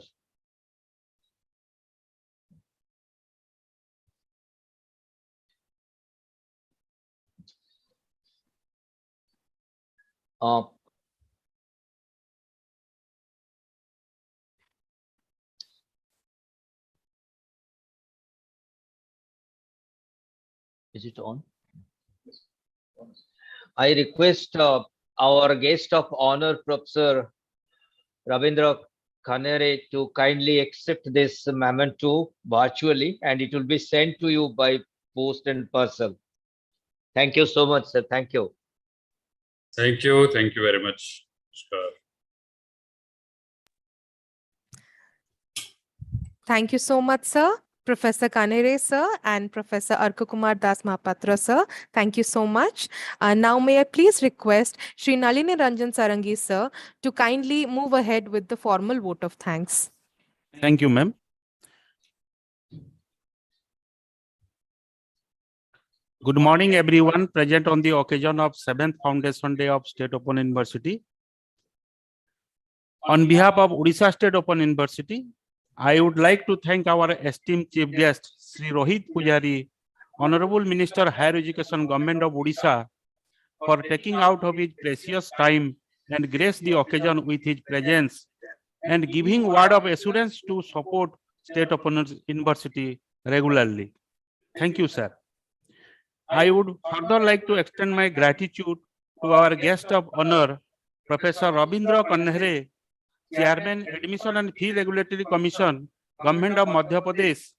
Is it on? I request our guest of honor, Professor Ravindra Khanere, to kindly accept this memento virtually, and it will be sent to you by post and parcel. Thank you so much, sir. Thank you. Thank you. Thank you very much, sir. Thank you so much, sir. Professor Kanere, sir, and Professor Arkakumar Das Mahapatra, sir. Thank you so much. Now, may I please request Sri Nalini Ranjan Sarangi, sir, to kindly move ahead with the formal vote of thanks. Thank you, ma'am. Good morning, everyone present on the occasion of 7th Foundation Day of State Open University. On behalf of Odisha State Open University, I would like to thank our esteemed chief guest, Sri Rohit Pujari, Honorable Minister Higher Education, Government of Odisha, for taking out of his precious time and grace the occasion with his presence and giving word of assurance to support State Open University regularly. Thank you, sir. I would further like to extend my gratitude to our guest of honor, Professor Ravindra Khanere, Chairman, Admission and Fee Regulatory Commission, Government of Madhya Pradesh,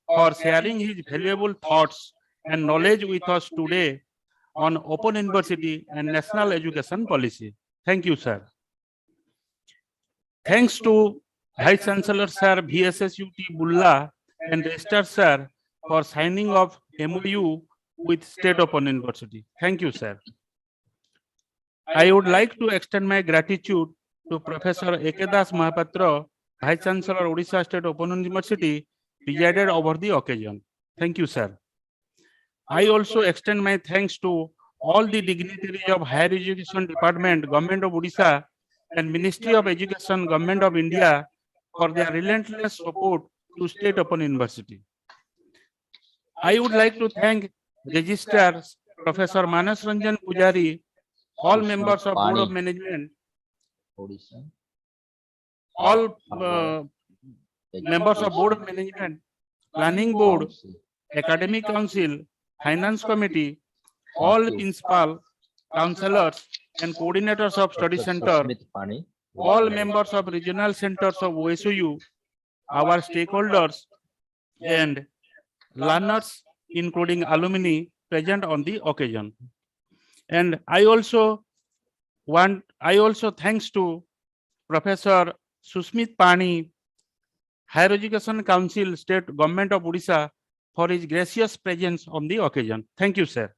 for sharing his valuable thoughts and knowledge with us today on Open University and National Education Policy. Thank you, sir. Thanks to Vice Chancellor Sir VSSUT Bulla and Registrar Sir for signing of MOU with State Open University. Thank you, sir. I would like to extend my gratitude to Professor A.K. Das Mahapatra, Vice Chancellor Odisha State Open University, presided over the occasion. Thank you, sir. I also extend my thanks to all the dignitaries of Higher Education Department, Government of Odisha, and Ministry of Education, Government of India, for their relentless support to State Open University. I would like to thank Registrar Professor Manas Ranjan Pujari, all members of Board of Management, Odisha. all members of Board of Management, Planning Board, Academic Council, Finance Committee, all principal, counselors, and coordinators of Study Center, all members of regional centers of OSOU, our stakeholders, and learners, including alumni present on the occasion. And I also thanks to Professor Susmit Pani, Higher Education Council, State Government of Odisha, for his gracious presence on the occasion. Thank you, sir.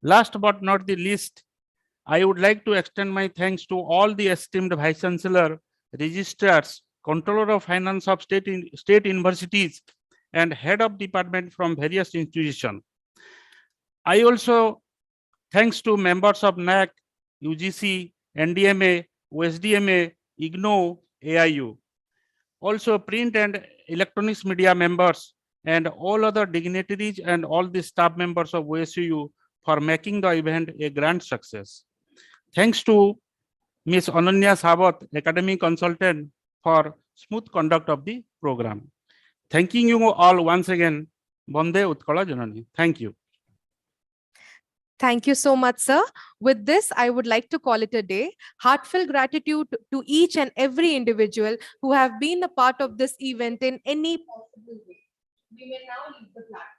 Last but not the least, I would like to extend my thanks to all the esteemed Vice Chancellor, Registrars, Controller of Finance of state universities, and Head of Department from various institutions. I also thanks to members of NAC, UGC, NDMA, OSDMA, IGNO, AIU. Also print and electronics media members and all other dignitaries and all the staff members of OSU for making the event a grand success. Thanks to Ms. Ananya Sabat, academic consultant, for smooth conduct of the program. Thanking you all once again. Bande Utkala Janani. Thank you. Thank you so much, sir. With this, I would like to call it a day. Heartfelt gratitude to each and every individual who have been a part of this event in any possible way. We may now leave the platform.